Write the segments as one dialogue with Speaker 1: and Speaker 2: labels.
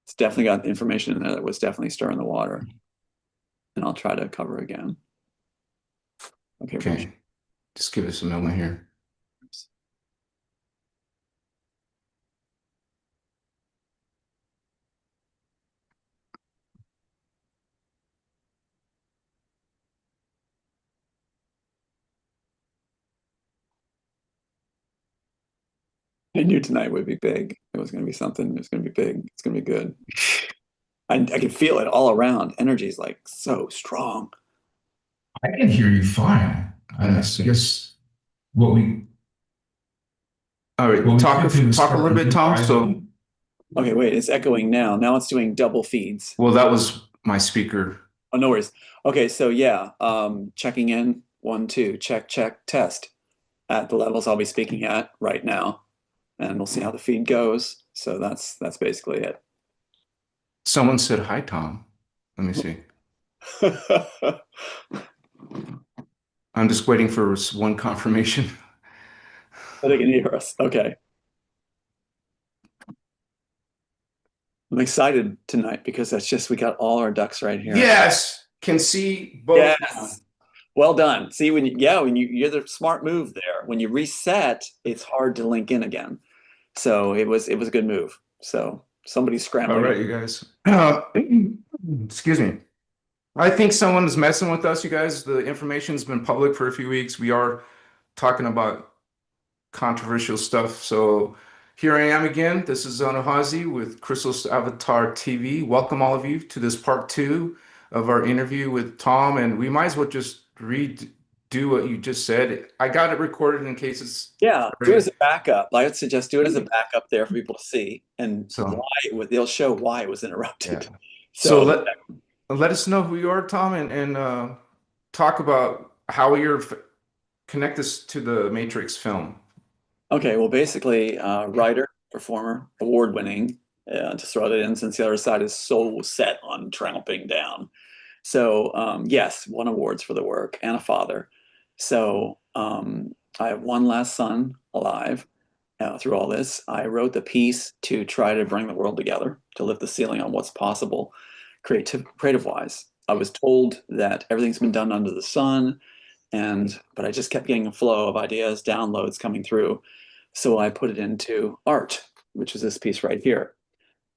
Speaker 1: It's definitely got information in there that was definitely stirring the water. And I'll try to cover again. Okay,
Speaker 2: Okay, just give us a moment here.
Speaker 1: I knew tonight would be big. It was going to be something. It was going to be big. It's going to be good. I can feel it all around. Energy is like so strong.
Speaker 2: I can hear you fine. I guess what we
Speaker 3: All right,
Speaker 2: what we
Speaker 3: talk
Speaker 2: could do is
Speaker 3: talk a
Speaker 2: start
Speaker 3: little
Speaker 2: with
Speaker 3: bit, Tom. So,
Speaker 2: revising.
Speaker 1: Okay, wait, it's echoing now. Now it's doing double feeds.
Speaker 3: well, that was my speaker.
Speaker 1: Oh, no worries. Okay, so yeah, checking in. 1, 2, check, check, test at the levels I'll be speaking at right now, and we'll see how the feed goes. So that's basically it.
Speaker 3: Someone said hi, Tom. Let me see. I'm just waiting for one confirmation.
Speaker 1: They can hear us. Okay. I'm excited tonight because that's just we got all our ducks right here.
Speaker 3: Yes, can see both now.
Speaker 1: Yes. Well done. See when you're the smart move there. When you reset, it's hard to link in again. So it was a good move. So somebody's
Speaker 3: All
Speaker 1: scrambling.
Speaker 3: right, you guys. Excuse me. I think someone is messing with us, you guys. The information's been public for a few weeks. We are talking about controversial stuff. So here I am again. This is Zonahazi with Christos Avatar TV. Welcome all of you to this part two of our interview with Tom. And we might as well just redo what you just said. I got it recorded in case it's
Speaker 1: Yeah, do it
Speaker 3: already.
Speaker 1: as a backup. I would suggest do it as a backup there for people to see and
Speaker 3: So
Speaker 1: they'll show why it was
Speaker 3: yeah.
Speaker 1: interrupted.
Speaker 3: So
Speaker 1: So
Speaker 3: let us know who you are, Tom, and talk about how you're connect this to the Matrix film.
Speaker 1: okay, well basically writer, performer, award-winning, to throw that in since the other side is so set on tramping down. So yes, won awards for the work and a father. So I have one last son alive through all this. I wrote the piece to try to bring the world together, to lift the ceiling on what's possible, creative wise. I was told that everything's been done under the sun, but I just kept getting a flow of ideas, downloads coming through. So I put it into art, which is this piece right here.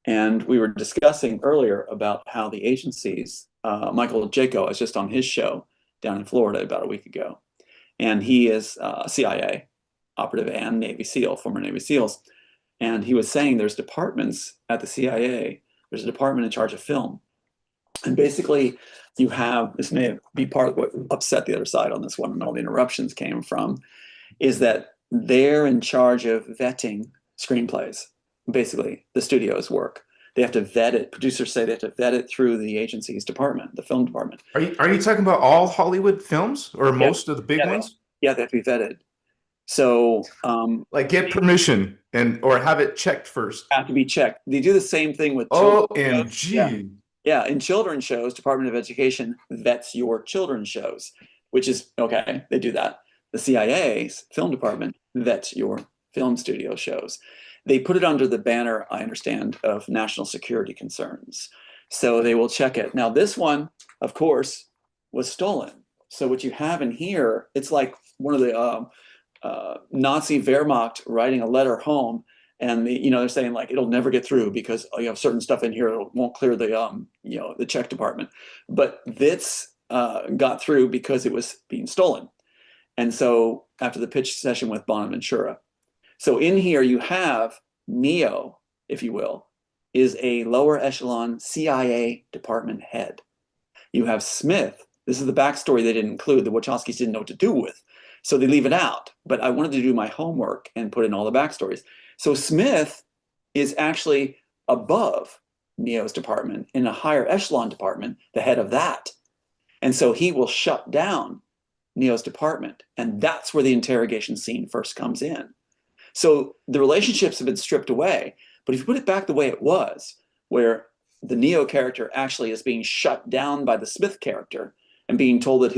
Speaker 1: And we were discussing earlier about how the agencies, Michael Jaco is just on his show down in Florida about a week ago. And he is a CIA operative and Navy SEAL, former Navy SEALs. And he was saying there's departments at the CIA, there's a department in charge of film. And basically, you have this may be part of what upset the other side on this one and all the interruptions came from, is that they're in charge of vetting screenplays, basically the studio's work. They have to vet it. Producers say they have to vet it through the agency's department, the film department.
Speaker 3: Are you talking about all Hollywood films or
Speaker 1: Yeah,
Speaker 3: most of the big
Speaker 1: yeah,
Speaker 3: ones?
Speaker 1: yeah, they have to be vetted. So
Speaker 3: Like get permission and or have it checked first.
Speaker 1: have to be checked. They do the same thing with children shows. Yeah,
Speaker 3: OMG.
Speaker 1: yeah. In children's shows, Department of Education vets your children's shows, which is okay. They do that. The CIA's film department vets your film studio shows. They put it under the banner, I understand, of national security concerns. So they will check it. Now, this one, of course, was stolen. So what you have in here, it's like one of the Nazi Wehrmacht writing a letter home, and they're saying like it'll never get through because you have certain stuff in here that won't clear the check department. But this got through because it was being stolen. And so after the pitch session with Bonaventura, so in here you have Neo, if you will, is a lower echelon CIA department head. You have Smith. This is the backstory they didn't include. The Wachowskis didn't know what to do with. So they leave it out. But I wanted to do my homework and put in all the backstories. So Smith is actually above Neo's department in a higher echelon department, the head of that. And so he will shut down Neo's department. And that's where the interrogation scene first comes in. So the relationships have been stripped away. But if you put it back the way it was, where the Neo character actually is being shut down by the Smith character and being told that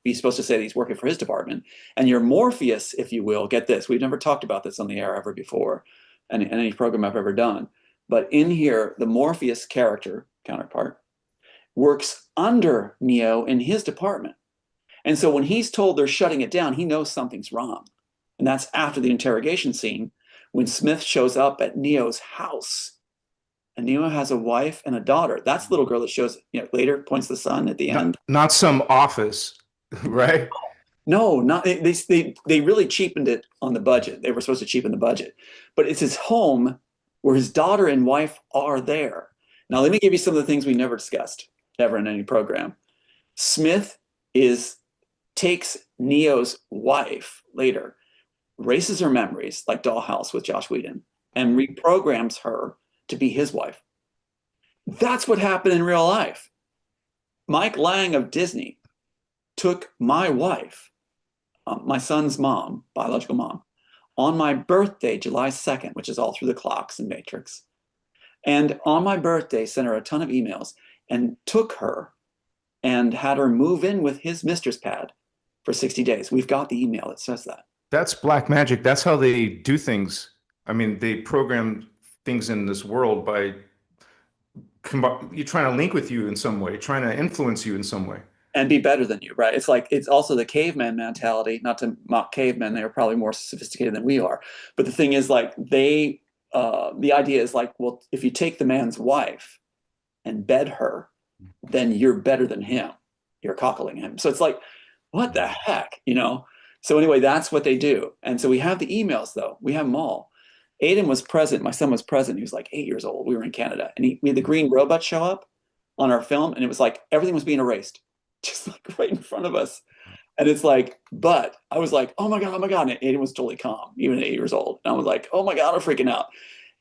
Speaker 1: he's supposed to say that he's working for his department. And your Morpheus, if you will, get this, we've never talked about this on the air ever before, in any program I've ever done. But in here, the Morpheus character counterpart works under Neo in his department. And so when he's told they're shutting it down, he knows something's wrong. And that's after the interrogation scene when Smith shows up at Neo's house. And Neo has a wife and a daughter. That's the little girl that shows, later, points the sun at the end.
Speaker 3: Not some office, right?
Speaker 1: No, not they really cheapened it on the budget. They were supposed to cheapen the budget. But it's his home where his daughter and wife are there. Now, let me give you some of the things we never discussed ever in any program. Smith takes Neo's wife later, erases her memories like Dollhouse with Joss Whedon, and reprograms her to be his wife. That's what happened in real life. Mike Lang of Disney took my wife, my son's mom, biological mom, on my birthday, July 2nd, which is all through the clocks in Matrix. And on my birthday, sent her a ton of emails and took her and had her move in with his mistress pad for 60 days. We've got the email that says that.
Speaker 3: That's black magic. That's how they do things. I mean, they program things in this world by you trying to link with you in some way, trying to influence you in some way.
Speaker 1: And be better than you, right? It's also the caveman mentality, not to mock cavemen. They are probably more sophisticated than we are. But the thing is, the idea is like, well, if you take the man's wife and bed her, then you're better than him. You're cockling him. So it's like, what the heck, So anyway, that's what they do. And so we have the emails, though. We have them all. Aiden was present. My son was present. He was like 8 years old. We were in Canada. And we had the green robot show up on our film. And it was like everything was being erased, just like right in front of us. And it's like, but I was like, oh my God. And Aiden was totally calm, even at 8 years old. And I was like, oh my God, I'm freaking out.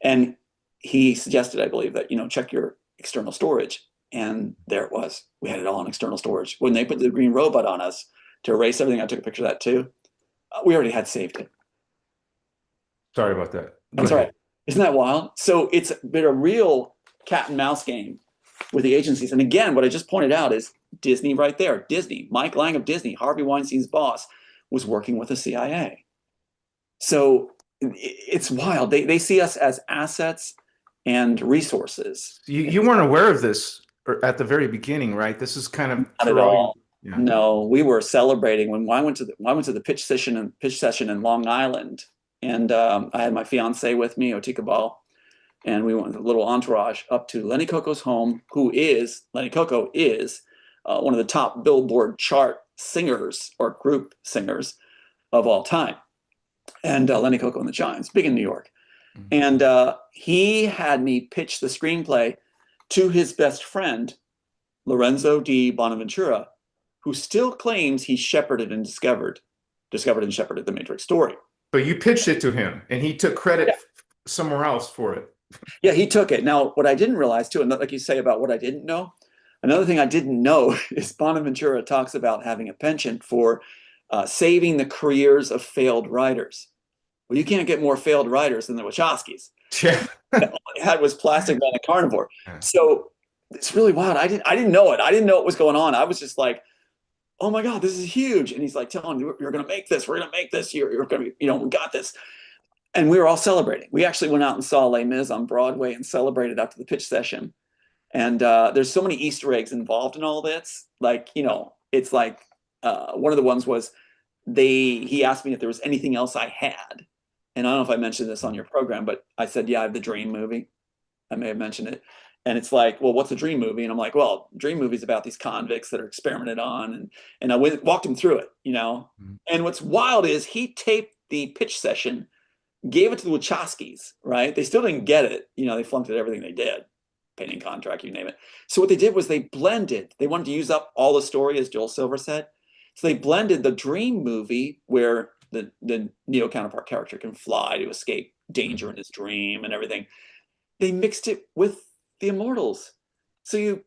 Speaker 1: And he suggested, I believe, that, check your external storage. And there it was. We had it all in external storage. When they put the green robot on us to erase everything, I took a picture of that too. We already had saved it.
Speaker 3: Sorry about that.
Speaker 1: That's all right. Isn't that wild? So it's been a real cat and mouse game with the agencies. And again, what I just pointed out is Disney right there. Disney, Mike Lang of Disney, Harvey Weinstein's boss, was working with the CIA. So it's wild. They see us as assets and resources.
Speaker 3: You weren't aware of this at the very begining, right? This is kind of
Speaker 1: not at all.
Speaker 3: Yeah.
Speaker 1: No, we were celebrating when I went to the pitch session in Long Island, and I had my fiance with me, Otika Ball, and we went with a little entourage up to Lenny Coco's home. Lenny Coco is one of the top Billboard chart singers or group singers of all time, and Lenny Coco and the Giants, big in New York. Mm-hmm. And he had me pitch the screenplay to his best friend, Lorenzo di Bonaventura, who still claims he shepherded and discovered and shepherded the Matrix story.
Speaker 3: But you pitched it to him, and he took credit somewhere else for it.
Speaker 1: Yeah, he took it. Now, what I didn't realize too, and like you say about what I didn't know, another thing I didn't know is Bonaventura talks about having a penchant for saving the careers of failed writers. Well, you can't get more failed writers than the Wachowskis.
Speaker 3: Yeah.
Speaker 1: All they had was Plastic Man and Carnivore. So it's really wild. I didn't know it. I didn't know what was going on. I was just like, oh my God, this is huge. And he's like, telling you, you're going to make this. We're going to make this. You're going to be, we got this. And we were all celebrating. We actually went out and saw Les Mis on Broadway and celebrated after the pitch session. And there's so many Easter eggs involved in all this. Like, it's like one of the ones was he asked me if there was anything else I had. And I don't know if I mentioned this on your program, but I said, yeah, I have the Dream movie. I may have mentioned it. And it's like, well, what's a dream movie? And I'm like, well, dream movie is about these convicts that are experimented on. And I walked him through it, Mm-hmm. And what's wild is he taped the pitch session, gave it to the Wachowskis, right? They still didn't get it. They flunked at everything they did. Painting contract, you name it. So what they did was they blended. They wanted to use up all the story, as Joel Silver said. So they blended the dream movie where the Neo counterpart character can fly to escape danger in his dream and everything. They mixed it with the Immortals. So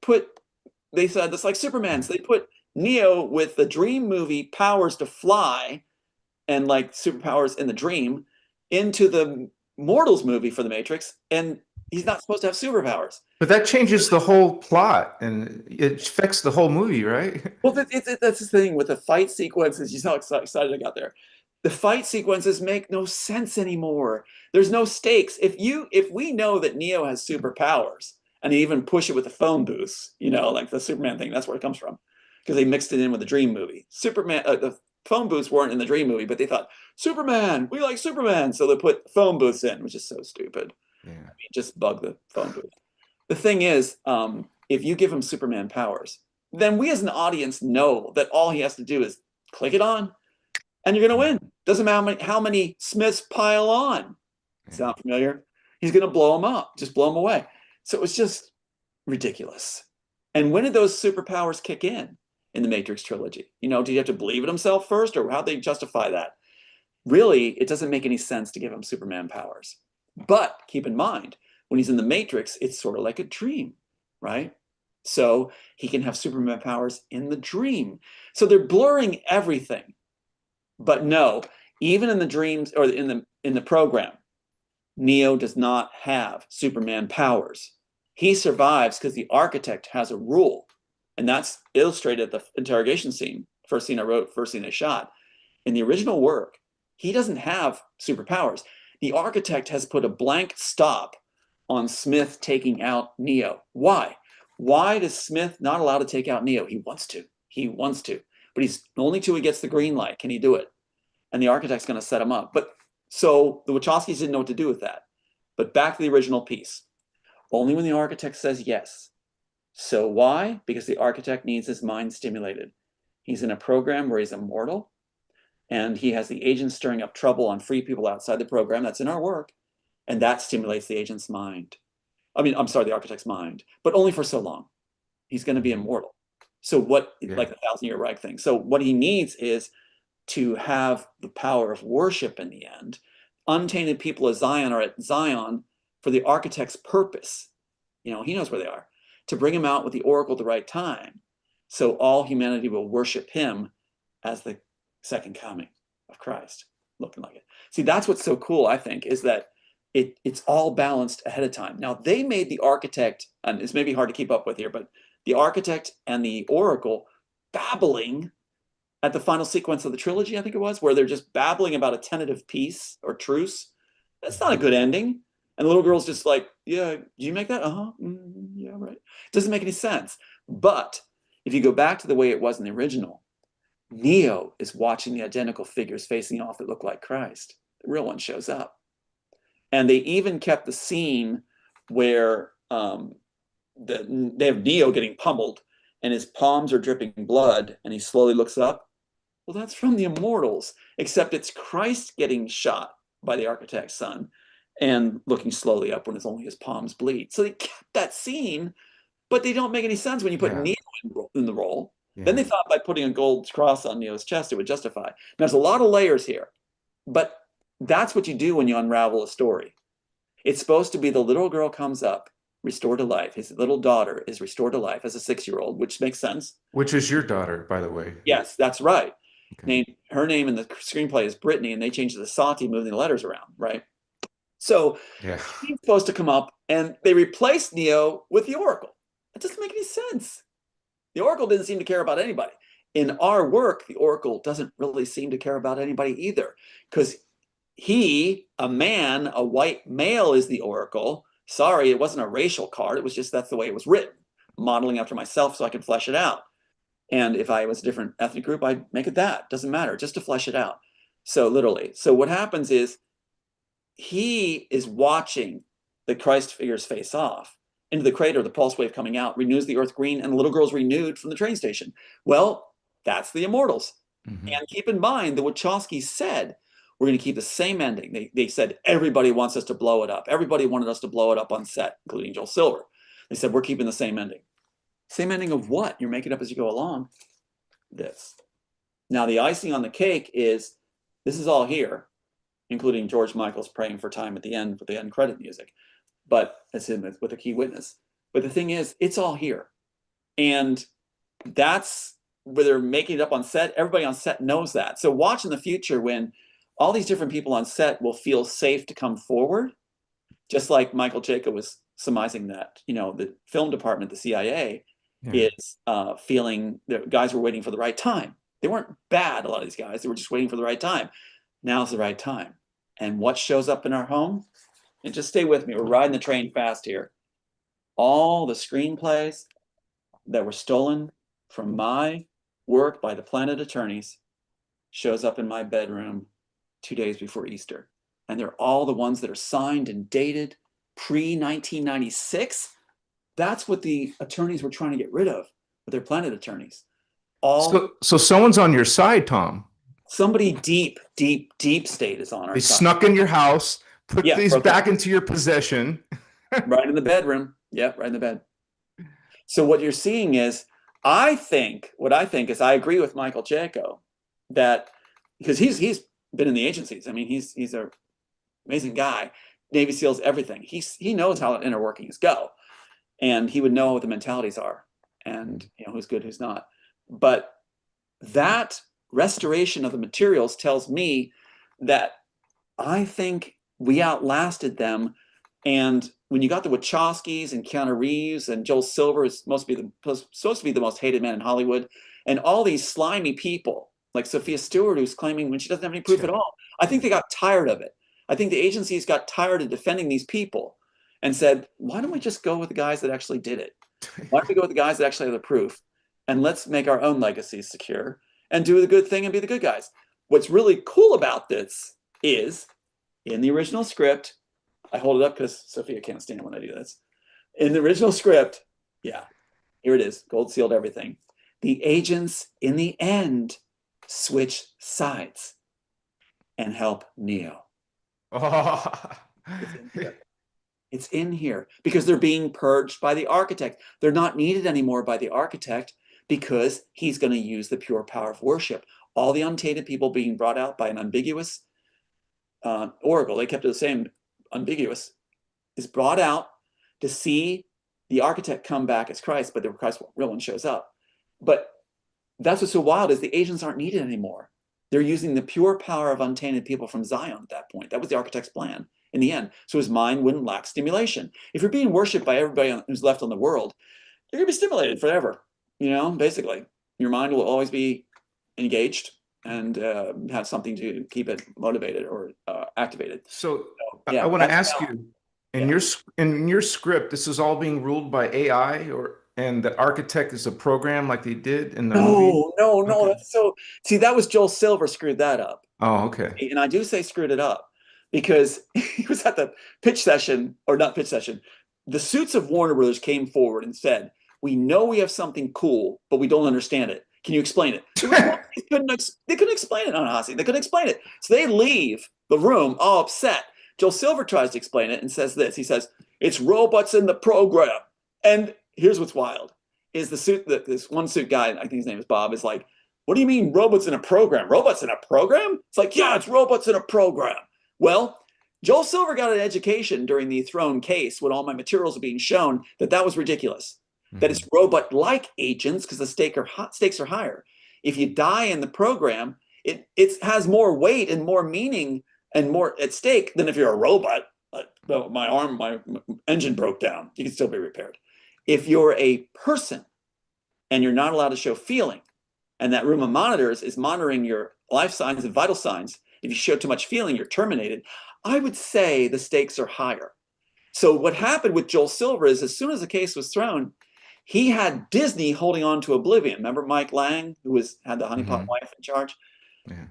Speaker 1: they said this like Superman. So they put Neo with the dream movie powers to fly and like superpowers in the dream into the Mortals movie for the Matrix. And he's not supposed to have superpowers.
Speaker 3: But that changes the whole plot and it affects the whole movie, right?
Speaker 1: Well, that's the thing with the fight sequences. You know how excited I got there. The fight sequences make no sense anymore. There's no stakes. If we know that Neo has superpowers, and they even push it with the phone booths, like the Superman thing, that's where it comes from, because they mixed it in with the Dream movie. The phone booths weren't in the Dream movie, but they thought, Superman, we like Superman, so they put phone booths in, which is so stupid.
Speaker 3: Yeah.
Speaker 1: Just bug the phone booth. The thing is, if you give him Superman powers, then we as an audience know that all he has to do is click it on, and you're going to win. Doesn't matter how many Smiths pile on. Sound familiar? He's going to blow them up, just blow them away. So it was just ridiculous. And when did those superpowers kick in the Matrix trilogy? Did he have to believe it himself first, or how'd they justify that? Really, it doesn't make any sense to give him Superman powers. But keep in mind, when he's in the Matrix, it's sort of like a dream, right? So he can have Superman powers in the dream. So they're blurring everything. But no, even in the dreams or in the program, Neo does not have Superman powers. He survives because the architect has a rule. And that's illustrated at the interrogation scene, first scene I wrote, first scene I shot. In the original work, he doesn't have superpowers. The architect has put a blank stop on Smith taking out Neo. Why? Why is Smith not allowed to take out Neo? He wants to. He wants to. But he's only till he gets the green light can he do it. And the architect's going to set him up. But so the Wachowskis didn't know what to do with that. But back to the original piece. Only when the architect says yes. So why? Because the architect needs his mind stimulated. He's in a program where he's immortal, and he has the agent stirring up trouble on free people outside the program. That's in our work. And that stimulates the agent's mind. The architect's mind, but only for so long. He's going to be immortal. So like the 1,000-Year Reich thing. So what he needs is to have the power of worship in the end. Untainted people of Zion are at Zion for the architect's purpose. He knows where they are. To bring him out with the oracle at the right time. So all humanity will worship him as the second coming of Christ, looking like it. See, that's what's so cool, I think, is that it's all balanced ahead of time. Now, they made the architect, and it's maybe hard to keep up with here, but the architect and the oracle babbling at the final sequence of the trilogy, I think it was, where they're just babbling about a tentative peace or truce. That's not a good ending. And the little girl's just like, yeah, do you make that? Uh-huh. Yeah, right. Doesn't make any sense. But if you go back to the way it was in the original, Neo is watching the identical figures facing off that look like Christ. The real one shows up. And they even kept the scene where they have Neo getting pummeled and his palms are dripping blood and he slowly looks up. Well, that's from the Immortals, except it's Christ getting shot by the architect's son and looking slowly up when it's only his palms bleed. So they kept that scene, but they don't make any sense when you put Neo in the role. Yeah. Then they thought by putting a gold cross on Neo's chest, it would justify. Now, there's a lot of layers here, but that's what you do when you unravel a story. It's supposed to be the little girl comes up, restored to life. His little daughter is restored to life as a 6-year-old, which makes sense.
Speaker 3: Which is your daughter, by the way.
Speaker 1: Yes, that's right. Okay. Her name in the screenplay is Brittany, and they changed the Sati, moving the letters around, right? So he's supposed to come up, and they replaced Neo with the Oracle. That doesn't make any sense. The Oracle didn't seem to care about anybody. In our work, the Oracle doesn't really seem to care about anybody either, because he, a man, a white male, is the Oracle. Sorry, it wasn't a racial card. It was just that's the way it was written, modeling after myself so I could flesh it out. And if I was a different ethnic group, I'd make it that. Doesn't matter, just to flesh it out. So literally. So what happens is he is watching the Christ figures face off into the crater, the pulse wave coming out, renews the earth green, and the little girl's renewed from the train station. Well, that's the Immortals. Mm-hmm. And keep in mind, the Wachowskis said, we're going to keep the same ending. They said, everybody wants us to blow it up. Everybody wanted us to blow it up on set, including Joel Silver. They said, we're keeping the same ending. Same ending of what? You're making up as you go along. This. Now, the icing on the cake is, this is all here, including George Michael's praying for time at the end with the end credit music. But it's him with a key witness. But the thing is, it's all here. And that's where they're making it up on set. Everybody on set knows that. So watch in the future when all these different people on set will feel safe to come forward, just like Michael Jacob was surmising that, the film department, the CIA, is feeling that guys were waiting for the right time. They weren't bad, a lot of these guys. They were just waiting for the right time. now's the right time. And what shows up in our home? And just stay with me. We're riding the train fast here. All the screenplays that were stolen from my work by the Planet attorneys shows up in my bedroom 2 days before Easter. And they're all the ones that are signed and dated pre-1996. That's what the attorneys were trying to get rid of with their Planet attorneys.
Speaker 3: So someone's on your side, Tom.
Speaker 1: Somebody deep state is on our
Speaker 3: They
Speaker 1: side.
Speaker 3: snuck in your house, put these back into your possession.
Speaker 1: Right in the bedroom. Yep, right in the bed. So what you're seeing is, I think I agree with Michael Jaco that, because he's been in the agencies. I mean, he's an amazing guy. Navy SEALs, everything. He knows how the inner workings go, and he would know what the mentalities are, and who's good, who's not. But that restoration of the materials tells me that I think we outlasted them. And when you got the Wachowskis and Keanu Reeves and Joel Silver is supposed to be the most hated man in Hollywood, and all these slimy people like Sophia Stewart, who's claiming when she doesn't have any proof at all, I think they got tired of it. I think the agencies got tired of defending these people and said, why don't we just go with the guys that actually did it? Why don't we go with the guys that actually have the proof? And let's make our own legacies secure and do the good thing and be the good guys. What's really cool about this is, in the original script, I hold it up because Sophia can't stand when I do this. In the original script, yeah, here it is, gold sealed everything. The agents, in the end, switch sides and help Neo.
Speaker 3: Oh.
Speaker 1: It's in here because they're being purged by the architect. They're not needed anymore by the architect because he's going to use the pure power of worship. All the untainted people being brought out by an ambiguous oracle, they kept it the same, ambiguous, is brought out to see the architect come back as Christ, but the Christ real one shows up. But that's what's so wild, is the agents aren't needed anymore. They're using the pure power of untainted people from Zion at that point. That was the architect's plan in the end. So his mind wouldn't lack stimulation. If you're being worshipped by everybody who's left on the world, you're going to be stimulated forever. Basically, your mind will always be engaged and have something to keep it motivated or activated.
Speaker 3: So
Speaker 1: yeah,
Speaker 3: I want to ask you, in your script, this is all being ruled by AI, and the architect is a program like they did in the movie?
Speaker 1: No.
Speaker 3: Okay.
Speaker 1: That's so, see, that was Joel Silver screwed that up.
Speaker 3: Oh, okay.
Speaker 1: And I do say screwed it up because he was at the pitch session, or not pitch session. The suits of Warner Brothers came forward and said, we know we have something cool, but we don't understand it. Can you explain it? They couldn't explain it on Hasi. They couldn't explain it. So they leave the room all upset. Joel Silver tries to explain it and says this. He says, it's robots in the program. And here's what's wild, is the suit, this one suit guy, I think his name is Bob, is like, what do you mean robots in a program? Robots in a program? It's like, yeah, it's robots in a program. Well, Joel Silver got an education during the Throne case when all my materials were being shown that was ridiculous. That it's robot-like agents because the stakes are higher. If you die in the program, it has more weight and more meaning and more at stake than if you're a robot. My engine broke down. You can still be repaired. If you're a person and you're not allowed to show feeling, and that room of monitors is monitoring your life signs and vital signs, if you show too much feeling, you're terminated. I would say the stakes are higher. So what happened with Joel Silver is, as soon as the case was thrown, he had Disney holding on to Oblivion. Remember Mike Lang, who had the honeypot wife in charge? Yeah.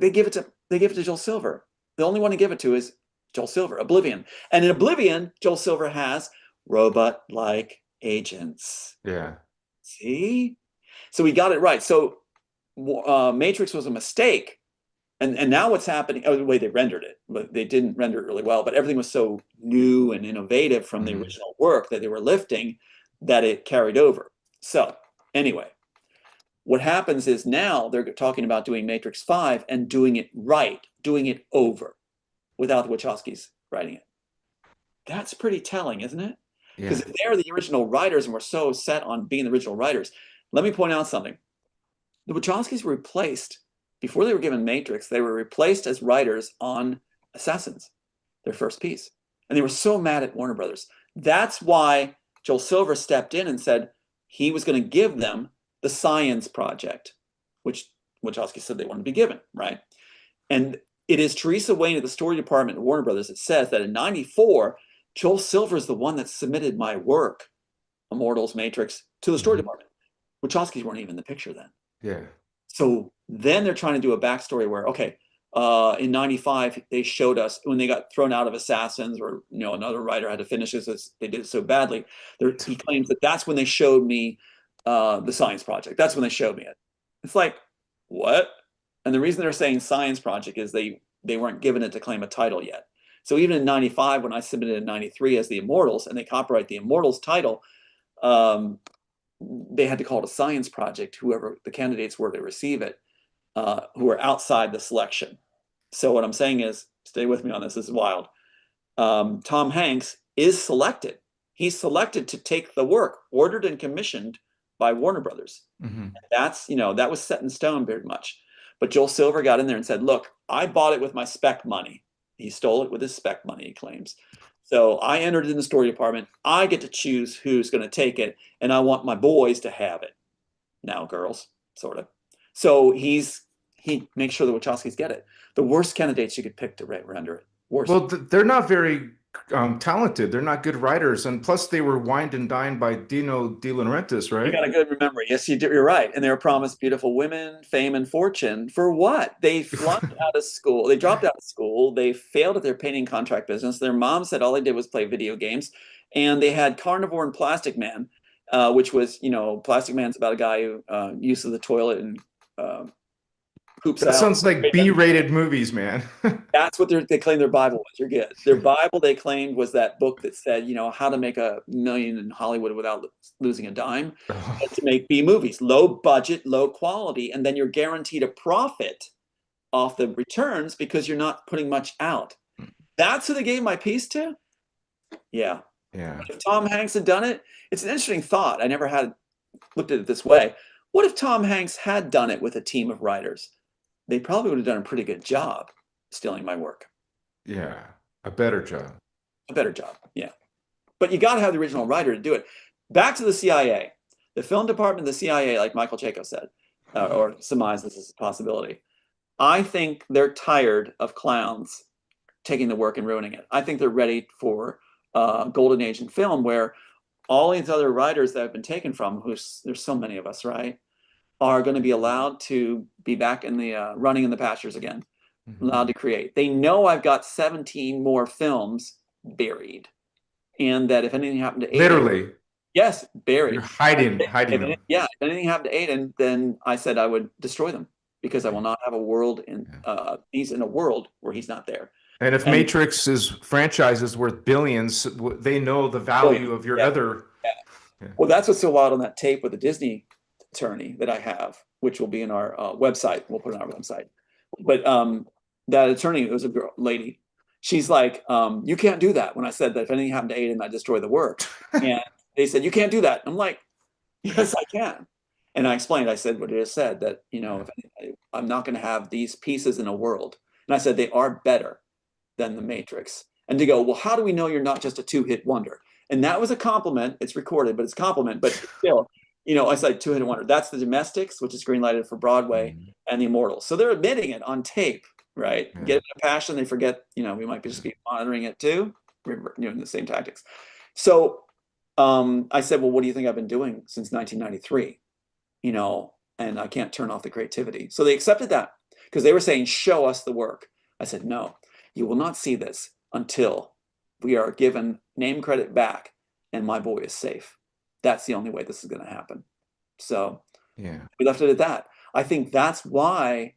Speaker 1: They give it to Joel Silver. The only one to give it to is Joel Silver, Oblivion. And in Oblivion, Joel Silver has robot-like agents.
Speaker 3: Yeah.
Speaker 1: See? So we got it right. So Matrix was a mistake. And now what's happening, the way they rendered it, but they didn't render it really well, but everything was so new and innovative from the original work that they were lifting that it carried over. So anyway, what happens is now they're talking about doing Matrix 5 and doing it right, doing it over without the Wachowskis writing it. That's pretty telling, isn't it? Because if they're the original writers and we're so set on being the original writers, let me point out something. The Wachowskis were replaced, before they were given Matrix, they were replaced as writers on Assassins, their first piece. And they were so mad at Warner Brothers. That's why Joel Silver stepped in and said he was going to give them the science project, which Wachowski said they wanted to be given, right? And it is Teresa Wayne at the story department at Warner Brothers that says that in '94, Joel Silver is the one that submitted my work, Immortals, Matrix, to the story department. Wachowskis weren't even in the picture then.
Speaker 3: Yeah.
Speaker 1: So then they're trying to do a backstory where, okay, in '95, they showed us when they got thrown out of Assassins, or another writer had to finish this as they did it so badly. He claims that that's when they showed me the science project. That's when they showed me it. It's like, what? And the reason they're saying science project is they weren't given it to claim a title yet. So even in '95, when I submitted in '93 as the Immortals, and they copyright the Immortals title, they had to call it a science project, whoever the candidates were to receive it, who were outside the selection. So what I'm saying is, stay with me on this. This is wild. Tom Hanks is selected. He's selected to take the work, ordered and commissioned by Warner Brothers. That's, that was set in stone very much. But Joel Silver got in there and said, look, I bought it with my spec money. He stole it with his spec money, he claims. So I entered in the story department. I get to choose who's going to take it, and I want my boys to have it. Now, girls, sort of. So he makes sure the Wachowskis get it. The worst candidates you could pick to render it. Worst.
Speaker 3: Well, they're not very talented. They're not good writers, and plus they were wined and dined by Dino De Laurentiis, right?
Speaker 1: You got a good memory. Yes, you do. You're right. And they were promised beautiful women, fame, and fortune. For what? They flunked out of school. They dropped out of school. They failed at their painting contract business. Their mom said all they did was play video games. And they had Carnivore and Plastic Man, which was, Plastic Man's about a guy who uses the toilet and poops
Speaker 3: That
Speaker 1: out.
Speaker 3: sounds like B-rated movies, man.
Speaker 1: That's what they claim their Bible was. You're good. Their Bible, they claimed, was that book that said, how to make $1 million in Hollywood without losing a dime. To make B movies, low budget, low quality, and then you're guaranteed a profit off the returns because you're not putting much out. That's who they gave my piece to? Yeah.
Speaker 3: Yeah.
Speaker 1: If Tom Hanks had done it, it's an interesting thought. I never had looked at it this way. What if Tom Hanks had done it with a team of writers? They probably would have done a pretty good job stealing my work.
Speaker 3: Yeah, a better job.
Speaker 1: A better job, yeah. But you got to have the original writer to do it. Back to the CIA. The film department of the CIA, like Michael Chayko said, or surmised this is a possibility. I think they're tired of clowns taking the work and ruining it. I think they're ready for golden age in film where all these other writers that have been taken from, there's so many of us, right, are going to be allowed to be back in the running in the pastures again, allowed to create. They know I've got 17 more films buried, and that if anything happened to Aiden,
Speaker 3: literally,
Speaker 1: yes, buried.
Speaker 3: You're hiding them.
Speaker 1: Yeah, if anything happened to Aiden, then I said I would destroy them because I will not have a world he's in a world where he's not there.
Speaker 3: And if Matrix's franchise is worth billions, they know the value of your other.
Speaker 1: Yeah. Well, that's what's so wild on that tape with the Disney attorney that I have, which will be in our website. We'll put it on our website. But that attorney, it was a lady. She's like, you can't do that. When I said that if anything happened to Aiden, I destroy the work. And they said, you can't do that. I'm like, yes, I can. And I explained, I said what it has said, that, I'm not going to have these pieces in a world. And I said, they are better than the Matrix. And to go, well, how do we know you're not just a two-hit wonder? And that was a compliment. It's recorded, but it's a compliment. But still, I said two-hit wonder. That's the Domestics, which is greenlighted for Broadway, and the Immortals. So they're admitting it on tape, right? Get it a passion. They forget, we might just be monitoring it too. We're doing the same tactics. So I said, well, what do you think I've been doing since 1993? And I can't turn off the creativity. So they accepted that because they were saying, show us the work. I said, no, you will not see this until we are given name credit back and my boy is safe. That's the only way this is going to happen. So we left it at that. I think that's why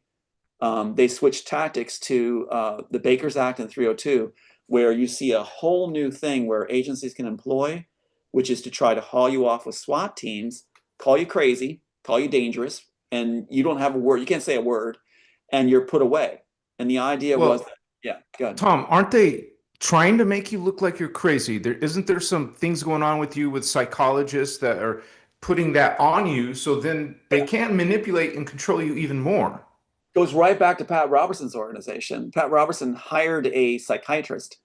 Speaker 1: they switched tactics to the Baker's Act and 302, where you see a whole new thing where agencies can employ, which is to try to haul you off with SWAT teams, call you crazy, call you dangerous, and you don't have a word. You can't say a word, and you're put away. And the idea was that, go ahead.
Speaker 3: Tom, aren't they trying to make you look like you're crazy? Isn't there some things going on with you with psychologists that are putting that on you so then they can't manipulate and control you even more?
Speaker 1: Goes right back to Pat Robertson's organization. Pat Robertson hired a psychiatrist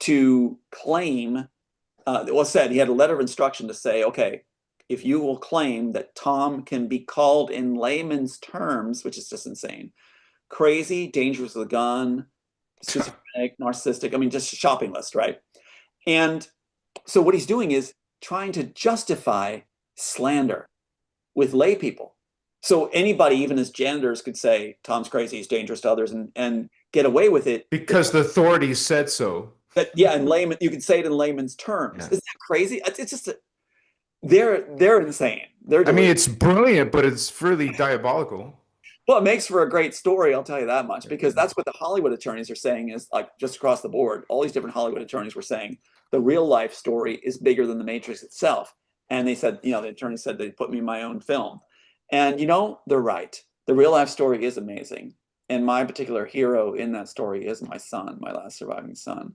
Speaker 1: to claim, said he had a letter of instruction to say, okay, if you will claim that Tom can be called in layman's terms, which is just insane, crazy, dangerous with a gun, schizophrenic, narcissistic. I mean, just a shopping list, right? And so what he's doing is trying to justify slander with lay people. So anybody, even as janitors, could say Tom's crazy, he's dangerous to others, and get away with it.
Speaker 3: Because the authorities said so.
Speaker 1: But yeah, in layman, you could say it in layman's terms.
Speaker 3: Yeah.
Speaker 1: Isn't that crazy? It's just they're insane.
Speaker 3: I mean, it's brilliant, but it's really diabolical.
Speaker 1: Well, it makes for a great story, I'll tell you that much, because that's what the Hollywood attorneys are saying is like just across the board. All these different Hollywood attorneys were saying the real life story is bigger than the Matrix itself. And they said, the attorney said they put me in my own film. And they're right. The real life story is amazing. And my particular hero in that story is my son, my last surviving son.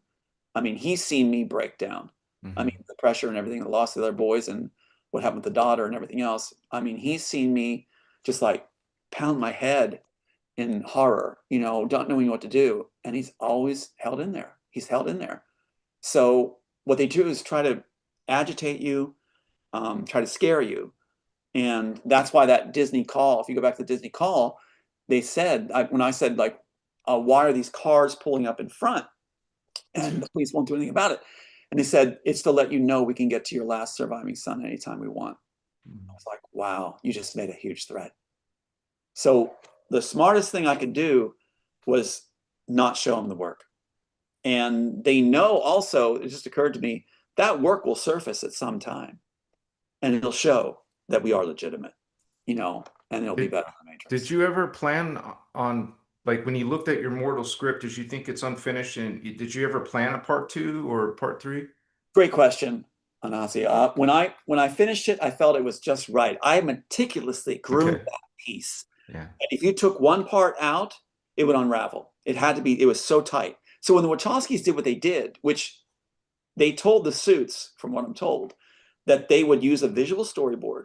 Speaker 1: I mean, he's seen me break down. I mean, the pressure and everything, the loss of the other boys and what happened with the daughter and everything else. I mean, he's seen me just like pound my head in horror, not knowing what to do. And he's always held in there. He's held in there. So what they do is try to agitate you, try to scare you. And that's why that Disney call, if you go back to the Disney call, they said, when I said, like, why are these cars pulling up in front? And the police won't do anything about it. And they said, it's to let you know we can get to your last surviving son anytime we want. I was like, wow, you just made a huge threat. So the smartest thing I could do was not show them the work. And they know also, it just occurred to me, that work will surface at some time. And it'll show that we are legitimate, and it'll be better than the Matrix.
Speaker 3: Did you ever plan on, like, when you looked at your Mortal script, did you think it's unfinished? And did you ever plan a part 2 or part 3?
Speaker 1: Great question, Anasi. When I finished it, I felt it was just right. I meticulously groomed that piece.
Speaker 3: Yeah.
Speaker 1: And if you took one part out, it would unravel. It had to be, it was so tight. So when the Wachowskis did what they did, which they told the suits, from what I'm told, that they would use a visual storyboard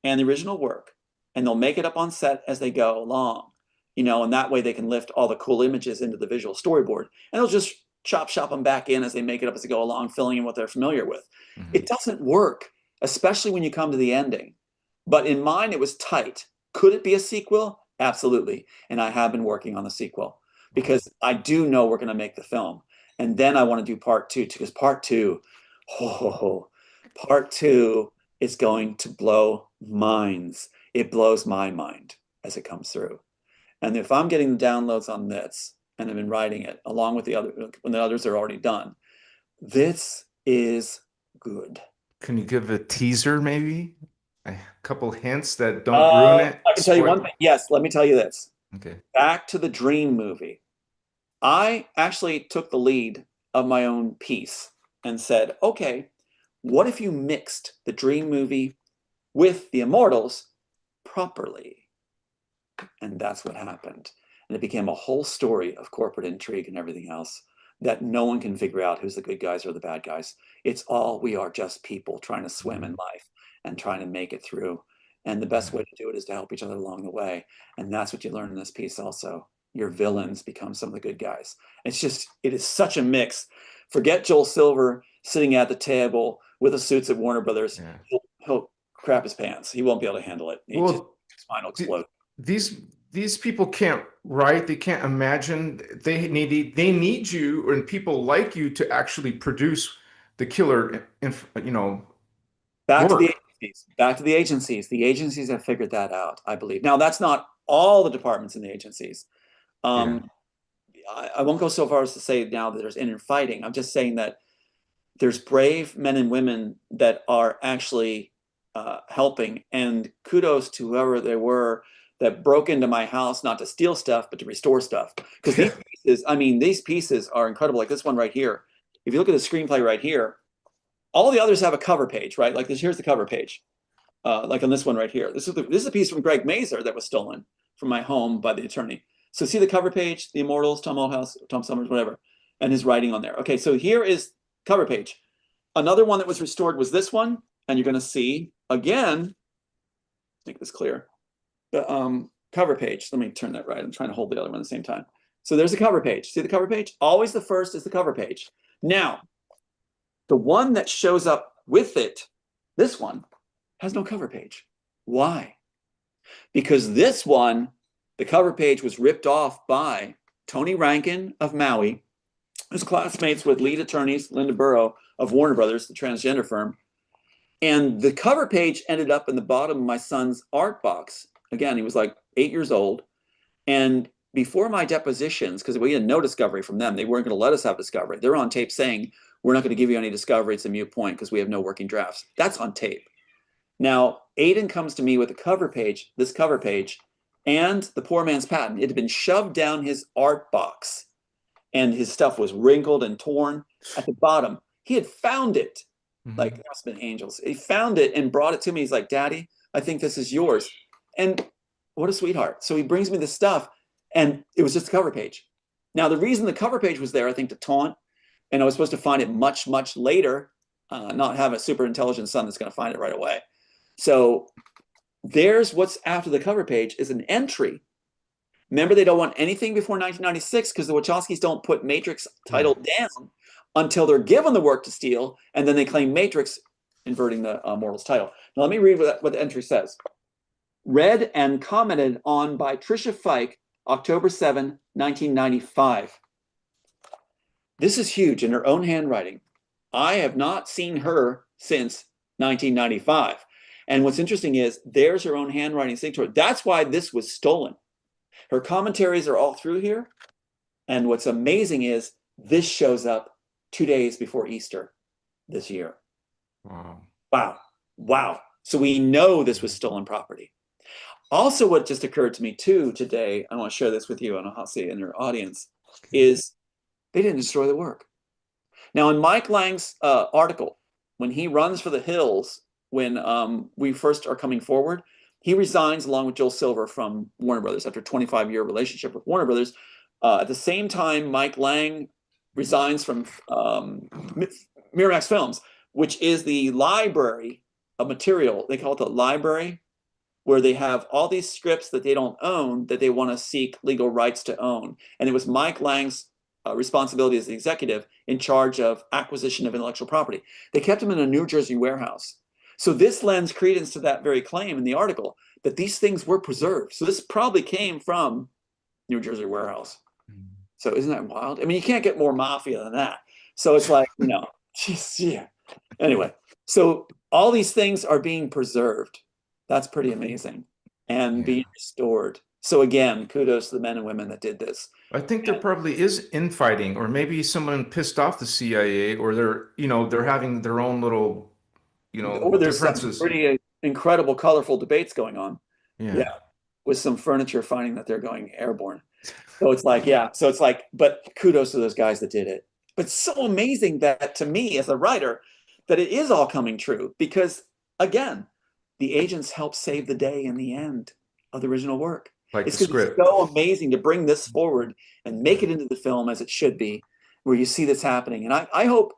Speaker 1: and the original work, and they'll make it up on set as they go along, and that way they can lift all the cool images into the visual storyboard, and they'll just chop them back in as they make it up as they go along, filling in what they're familiar with. It doesn't work, especially when you come to the ending. But in mine, it was tight. Could it be a sequel? Absolutely. And I have been working on the sequel because I do know we're going to make the film. And then I want to do part 2, because part 2 is going to blow minds. It blows my mind as it comes through. And if I'm getting the downloads on this, and I've been writing it along with the other, when the others are already done, this is good.
Speaker 3: Can you give a teaser, maybe? A couple hints that don't ruin it?
Speaker 1: I can tell you one thing. Yes, let me tell you this.
Speaker 3: Okay.
Speaker 1: Back to the Dream movie. I actually took the lead of my own piece and said, okay, what if you mixed the Dream movie with the Immortals properly? And that's what happened. And it became a whole story of corporate intrigue and everything else that no one can figure out who's the good guys or the bad guys. It's all, we are just people trying to swim in life and trying to make it through. And the best way to do it is to help each other along the way. And that's what you learn in this piece also. Your villains become some of the good guys. It is such a mix. Forget Joel Silver sitting at the table with the suits at Warner Brothers. Yeah. He'll crap his pants. He won't be able to handle it. His mind will explode.
Speaker 3: These people can't write. They can't imagine. They need you and people like you to actually produce the killer.
Speaker 1: Back to the agencies. Back to the agencies. The agencies have figured that out, I believe. Now, that's not all the departments in the agencies. I won't go so far as to say now that there's inner fighting. I'm just saying that there's brave men and women that are actually helping. And kudos to whoever they were that broke into my house, not to steal stuff, but to restore stuff. Because these pieces are incredible. Like this one right here. If you look at the screenplay right here, all the others have a cover page, right? Like this, here's the cover page. Like on this one right here. This is a piece from Greg Mazer that was stolen from my home by the attorney. So see the cover page, the Immortals, Tom Althouse, Tom Summers, whatever, and his writing on there. Okay, so here is cover page. Another one that was restored was this one, and you're going to see again. Make this clear. The cover page. Let me turn that right. I'm trying to hold the other one at the same time. So there's the cover page. See the cover page? Always the first is the cover page. Now, the one that shows up with it, this one, has no cover page. Why? Because this one The cover page was ripped off by Tony Rankin of Maui, who's classmates with lead attorneys Linda Burrow of Warner Brothers, the transgender firm. And the cover page ended up in the bottom of my son's art box. Again, he was like 8 years old. And before my depositions, because we had no discovery from them, they weren't going to let us have discovery. They're on tape saying, we're not going to give you any discovery. It's a moot point because we have no working drafts. That's on tape. Now, Aiden comes to me with a cover page, this cover page, and the poor man's patent. It had been shoved down his art box, and his stuff was wrinkled and torn at the bottom. He had found it. Like, there must have been angels. He found it and brought it to me. He's like, Daddy, I think this is yours. And what a sweetheart. So he brings me the stuff, and it was just a cover page. Now, the reason the cover page was there, I think, to taunt, and I was supposed to find it much, much later, not have a super intelligent son that's going to find it right away. So there's what's after the cover page is an entry. Remember, they don't want anything before 1996 because the Wachowskis don't put Matrix title down until they're given the work to steal, and then they claim Matrix, inverting the Mortals title. Now, let me read what the entry says. Read and commented on by Tricia Fike, October 7, 1995. This is huge in her own handwriting. I have not seen her since 1995. And what's interesting is there's her own handwriting signature. That's why this was stolen. Her commentaries are all through here. And what's amazing is this shows up 2 days before Easter this year.
Speaker 3: Wow.
Speaker 1: Wow. Wow. So we know this was stolen property. Also, what just occurred to me too today, I want to share this with you, and I'll see it in your audience, is they didn't destroy the work. Now, in Mike Lang's article, when he runs for the hills, when we first are coming forward, he resigns along with Joel Silver from Warner Brothers after a 25-year relationship with Warner Brothers. At the same time, Mike Lang resigns from Miramax Films, which is the library of material. They call it the library, where they have all these scripts that they don't own that they want to seek legal rights to own. And it was Mike Lang's responsibility as the executive in charge of acquisition of intellectual property. They kept him in a New Jersey warehouse. So this lends credence to that very claim in the article that these things were preserved. So this probably came from New Jersey warehouse. So isn't that wild? I mean, you can't get more mafia than that. So it's like, geez, yeah. Anyway, so all these things are being preserved. That's pretty amazing. And being restored. So again, kudos to the men and women that did this.
Speaker 3: I think there probably is infighting, or maybe someone pissed off the CIA, or they're having their own little,
Speaker 1: or there's some
Speaker 3: differences.
Speaker 1: pretty incredible, colorful debates going on.
Speaker 3: Yeah.
Speaker 1: With some furniture finding that they're going airborne. So it's like, but kudos to those guys that did it. But it's so amazing that to me as a writer, that it is all coming true because again, the agents help save the day in the end of the original work.
Speaker 3: Like
Speaker 1: It's
Speaker 3: the script.
Speaker 1: so amazing to bring this forward and make it into the film as it should be, where you see this happening. And I hope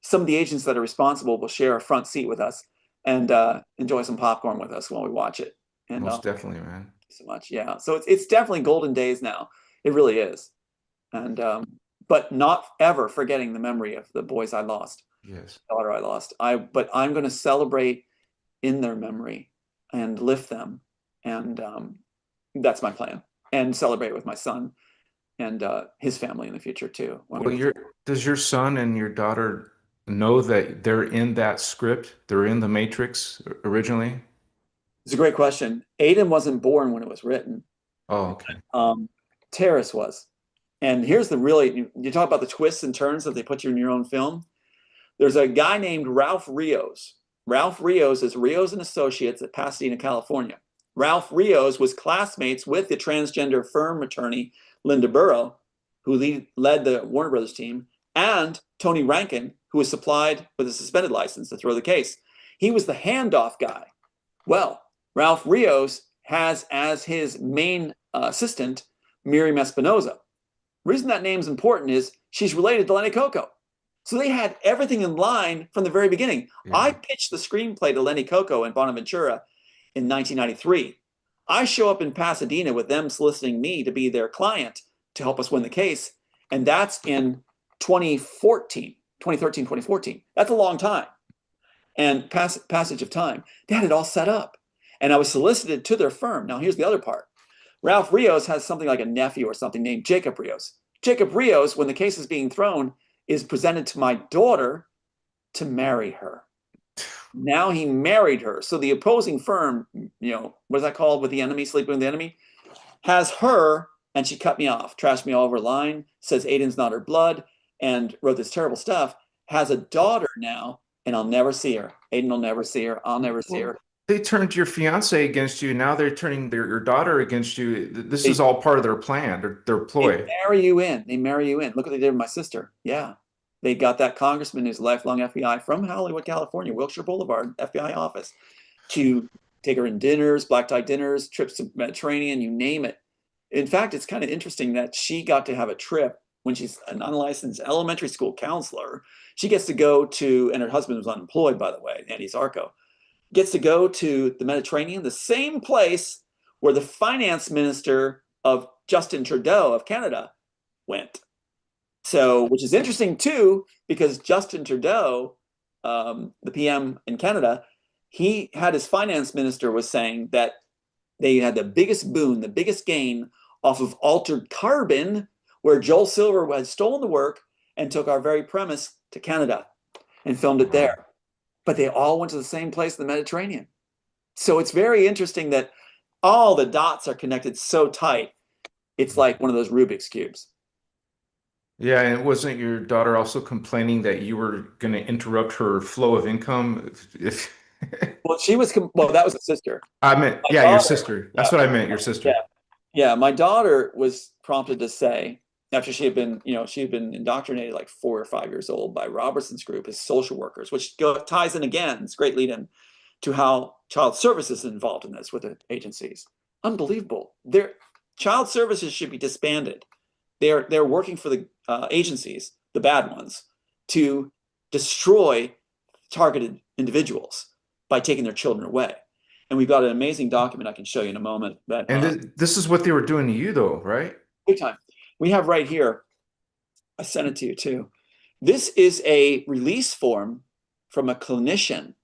Speaker 1: some of the agents that are responsible will share a front seat with us and enjoy some popcorn with us while we watch it. And
Speaker 3: Most definitely, man.
Speaker 1: So much, yeah. So it's definitely golden days now. It really is. And but not ever forgetting the memory of the boys I lost.
Speaker 3: Yes.
Speaker 1: Daughter I lost. But I'm going to celebrate in their memory and lift them, and that's my plan. And celebrate with my son and his family in the future too.
Speaker 3: Well, does your son and your daughter know that they're in that script? They're in the Matrix originally?
Speaker 1: It's a great question. Aiden wasn't born when it was written.
Speaker 3: Oh, okay.
Speaker 1: Terrace was. And here's you talk about the twists and turns that they put you in your own film. There's a guy named Ralph Rios. Ralph Rios is Rios and Associates at Pasadena, California. Ralph Rios was classmates with the transgender firm attorney, Linda Burrow, who led the Warner Brothers team, and Tony Rankin, who was supplied with a suspended license to throw the case. He was the handoff guy. Well, Ralph Rios has as his main assistant, Miriam Espinoza. The reason that name's important is she's related to Lenny Coco. So they had everything in line from the very beginning. Yeah. I pitched the screenplay to Lenny Coco and Bonaventura in 1993. I show up in Pasadena with them soliciting me to be their client to help us win the case. And that's in 2013, 2014. That's a long time. And passage of time. They had it all set up. And I was solicited to their firm. Now, here's the other part. Ralph Rios has something like a nephew or something named Jacob Rios. Jacob Rios, when the case is being thrown, is presented to my daughter to marry her. Now he married her. So the opposing firm, what is that called with the enemy, sleeping with the enemy, has her, and she cut me off, trashed me all over line, says Aiden's not her blood, and wrote this terrible stuff, has a daughter now, and I'll never see her. Aiden will never see her. I'll never see her.
Speaker 3: They turned your fiance against you. Now they're turning your daughter against you. This
Speaker 1: They-
Speaker 3: is all part of their plan, their ploy.
Speaker 1: They marry you in. They marry you in. Look what they did with my sister. Yeah. They got that congressman who's lifelong FBI from Hollywood, California, Wilshire Boulevard, FBI office, to take her in dinners, black tie dinners, trips to Mediterranean, you name it. In fact, it's kind of interesting that she got to have a trip when she's an unlicensed elementary school counselor. She gets to go to, and her husband was unemployed, by the way, Andy Zarko, gets to go to the Mediterranean, the same place where the finance minister of Justin Trudeau of Canada went. So, which is interesting too, because Justin Trudeau, the PM in Canada, he had his finance minister was saying that they had the biggest boon, the biggest gain off of Altered Carbon, where Joel Silver had stolen the work and took our very premise to Canada and filmed it there. But they all went to the same place in the Mediterranean. So it's very interesting that all the dots are connected so tight. It's like one of those Rubik's cubes.
Speaker 3: Yeah, and wasn't your daughter also complaining that you were going to interrupt her flow of income? If
Speaker 1: Well, that was a sister.
Speaker 3: I meant,
Speaker 1: My
Speaker 3: yeah, your
Speaker 1: daughter-
Speaker 3: sister. That's what I meant, your sister.
Speaker 1: Yeah. Yeah, my daughter was prompted to say, after she had been indoctrinated like 4 or 5 years old by Robertson's group as social workers, which ties in again, it's a great lead in to how child services is involved in this with the agencies. Unbelievable. Child services should be disbanded. They're working for the agencies, the bad ones, to destroy targeted individuals by taking their children away. And we've got an amazing document I can show you in a moment.
Speaker 3: And this is what they were doing to you, though, right?
Speaker 1: Big time. We have right here, I sent it to you too. This is a release form from a clinician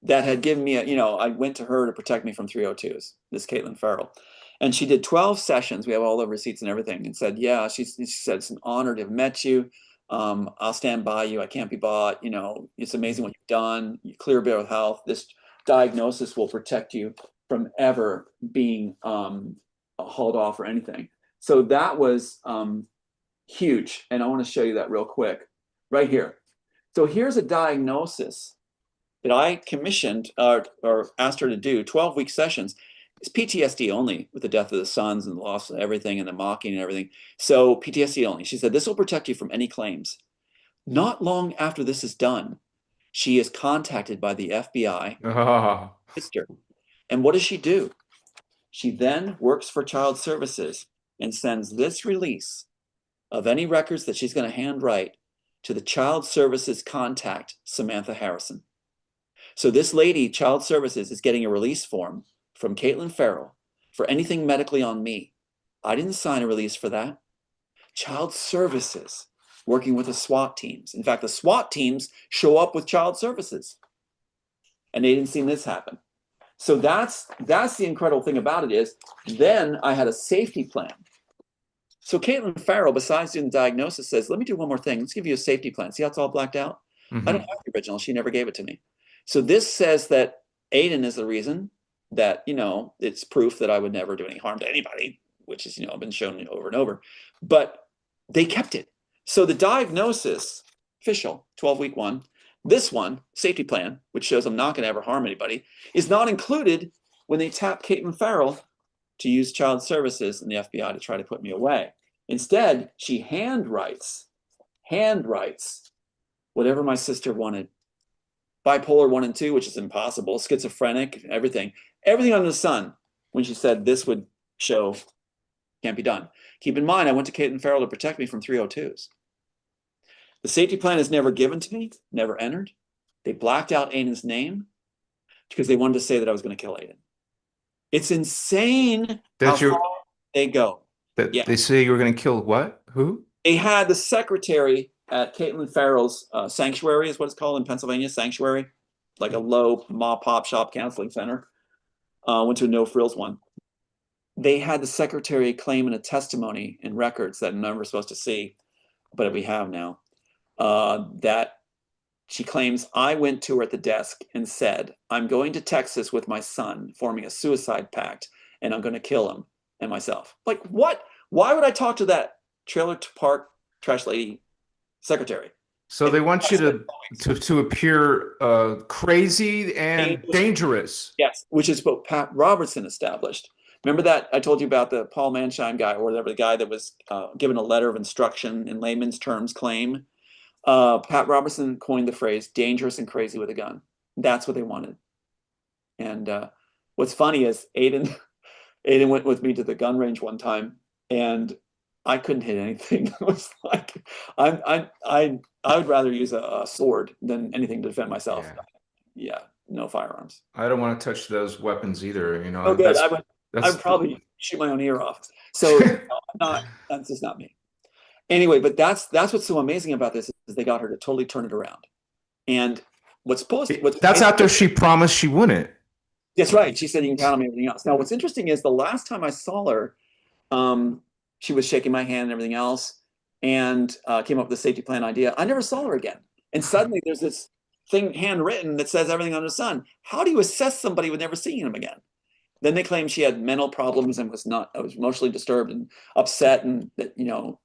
Speaker 1: that had given me I went to her to protect me from 302s, this Caitlin Farrell. And she did 12 sessions. We have all the receipts and everything, and said, yeah, she said, it's an honor to have met you. I'll stand by you. I can't be bought. It's amazing what you've done. You clear bill of health. This diagnosis will protect you from ever being hauled off or anything. So that was huge. And I want to show you that real quick right here. So here's a diagnosis that I commissioned or asked her to do, 12-week sessions. It's PTSD only with the death of the sons and the loss of everything and the mocking and everything. So PTSD only. She said, this will protect you from any claims. Not long after this is done, she is contacted by the FBI.
Speaker 3: Oh.
Speaker 1: Sister. And what does she do? She then works for child services and sends this release of any records that she's going to handwrite to the child services contact, Samantha Harrison. So this lady, child services, is getting a release form from Caitlin Farrell for anything medically on me. I didn't sign a release for that. Child services working with the SWAT teams. In fact, the SWAT teams show up with child services. And they didn't see this happen. So that's the incredible thing about it is, then I had a safety plan. So Caitlin Farrell, besides doing the diagnosis, says, let me do one more thing. Let's give you a safety plan. See how it's all blacked out?
Speaker 3: Mm-hmm.
Speaker 1: I don't have the original. She never gave it to me. So this says that Aiden is the reason that, it's proof that I would never do any harm to anybody, which is, been shown over and over. But they kept it. So the diagnosis, official, 12-week one, this one, safety plan, which shows I'm not going to ever harm anybody, is not included when they tap Caitlin Farrell to use child services and the FBI to try to put me away. Instead, she handwrites whatever my sister wanted. Bipolar 1 and 2, which is impossible, schizophrenic, everything under the sun, when she said this would show can't be done. Keep in mind, I went to Caitlin Farrell to protect me from 302s. The safety plan is never given to me, never entered. They blacked out Aiden's name because they wanted to say that I was going to kill Aiden. It's insane how far they go.
Speaker 3: They say you were going to kill what? Who?
Speaker 1: They had the secretary at Caitlin Farrell's sanctuary, is what it's called in Pennsylvania, sanctuary, like a low mom pop shop counseling center. Went to a no frills one. they had the secretary claim in a testimony in records that none were supposed to see, but we have now, that she claims I went to her at the desk and said, I'm going to Texas with my son, forming a suicide pact, and I'm going to kill him and myself. Like, what? Why would I talk to that trailer park trash lady secretary?
Speaker 3: So they want you to appear crazy and dangerous.
Speaker 1: Yes, which is what Pat Robertson established. Remember that I told you about the Paul Manshine guy, or whatever, the guy that was given a letter of instruction in layman's terms claim. Pat Robertson coined the phrase dangerous and crazy with a gun. That's what they wanted. And what's funny is Aiden went with me to the gun range one time, and I couldn't hit anything. It was like I would rather use a sword than anything to defend myself. Yeah, no firearms.
Speaker 3: I don't want to touch those weapons either. You know,
Speaker 1: Oh, good. I would probably shoot my own ear off. So that's just not me. Anyway, but that's what's so amazing about this is they got her to totally turn it around. And
Speaker 3: that's after she promised she wouldn't.
Speaker 1: That's right. She said you can count on me, everything else. Now, what's interesting is the last time I saw her, she was shaking my hand and everything else, and came up with the safety plan idea. I never saw her again. And suddenly there's this thing handwritten that says everything under the sun. How do you assess somebody with never seeing them again? Then they claim she had mental problems and was emotionally disturbed and upset, and that, you know,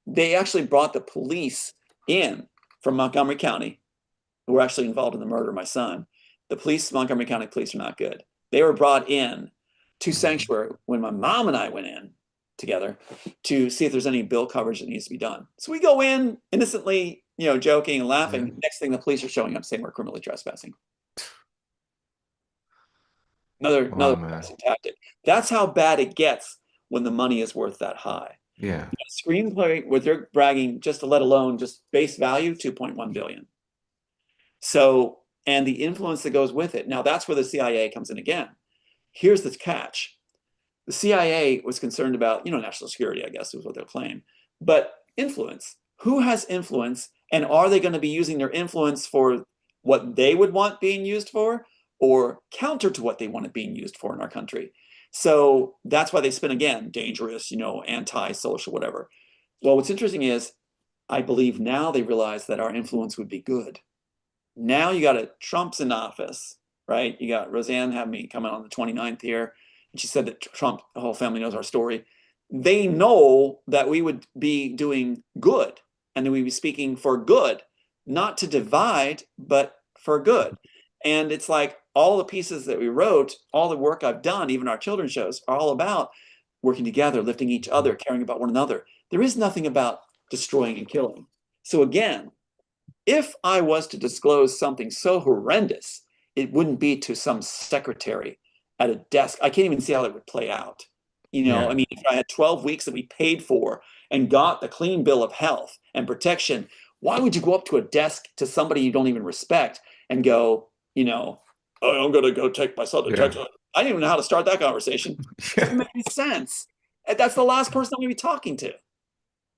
Speaker 1: they actually brought the police in from Montgomery County, who were actually involved in the murder of my son. The police, Montgomery County police, are not good. They were brought in to Sanctuary when my mom and I went in together to see if there's any bill coverage that needs to be done. So we go in innocently, you know, joking and laughing. Next thing, the police are showing up saying we're criminally trespassing. Another tactic. That's how bad it gets when the money is worth that high.
Speaker 3: Yeah.
Speaker 1: Screenplay, what they're bragging, just to let alone just base value, 2.1 billion. So, and the influence that goes with it. Now that's where the CIA comes in again. Here's the catch. The CIA was concerned about, you know, national security, I guess is what they'll claim, but influence. Who has influence, and are they going to be using their influence for what they would want being used for, or counter to what they want it being used for in our country? So that's why they spin again, dangerous, you know, anti-social, whatever. Well, what's interesting is I believe now they realize that our influence would be good. Now you got Trump's in office, right? You got Roseanne having me coming on the 29th here. And she said that Trump, the whole family knows our story. They know that we would be doing good and that we'd be speaking for good, not to divide, but for good. And it's like all the pieces that we wrote, all the work I've done, even our children's shows, are all about working together, lifting each other, caring about one another. There is nothing about destroying and killing. So again, if I was to disclose something so horrendous, it wouldn't be to some secretary at a desk. I can't even see how that would play out. You know, I mean, if I had 12 weeks that we paid for and got the clean bill of health and protection, why would you go up to a desk to somebody you don't even respect and go, you know, oh, I'm going to go take my son to Texas. I didn't even know how to start that conversation. It doesn't make any sense. And that's the last person I'm going to be talking to.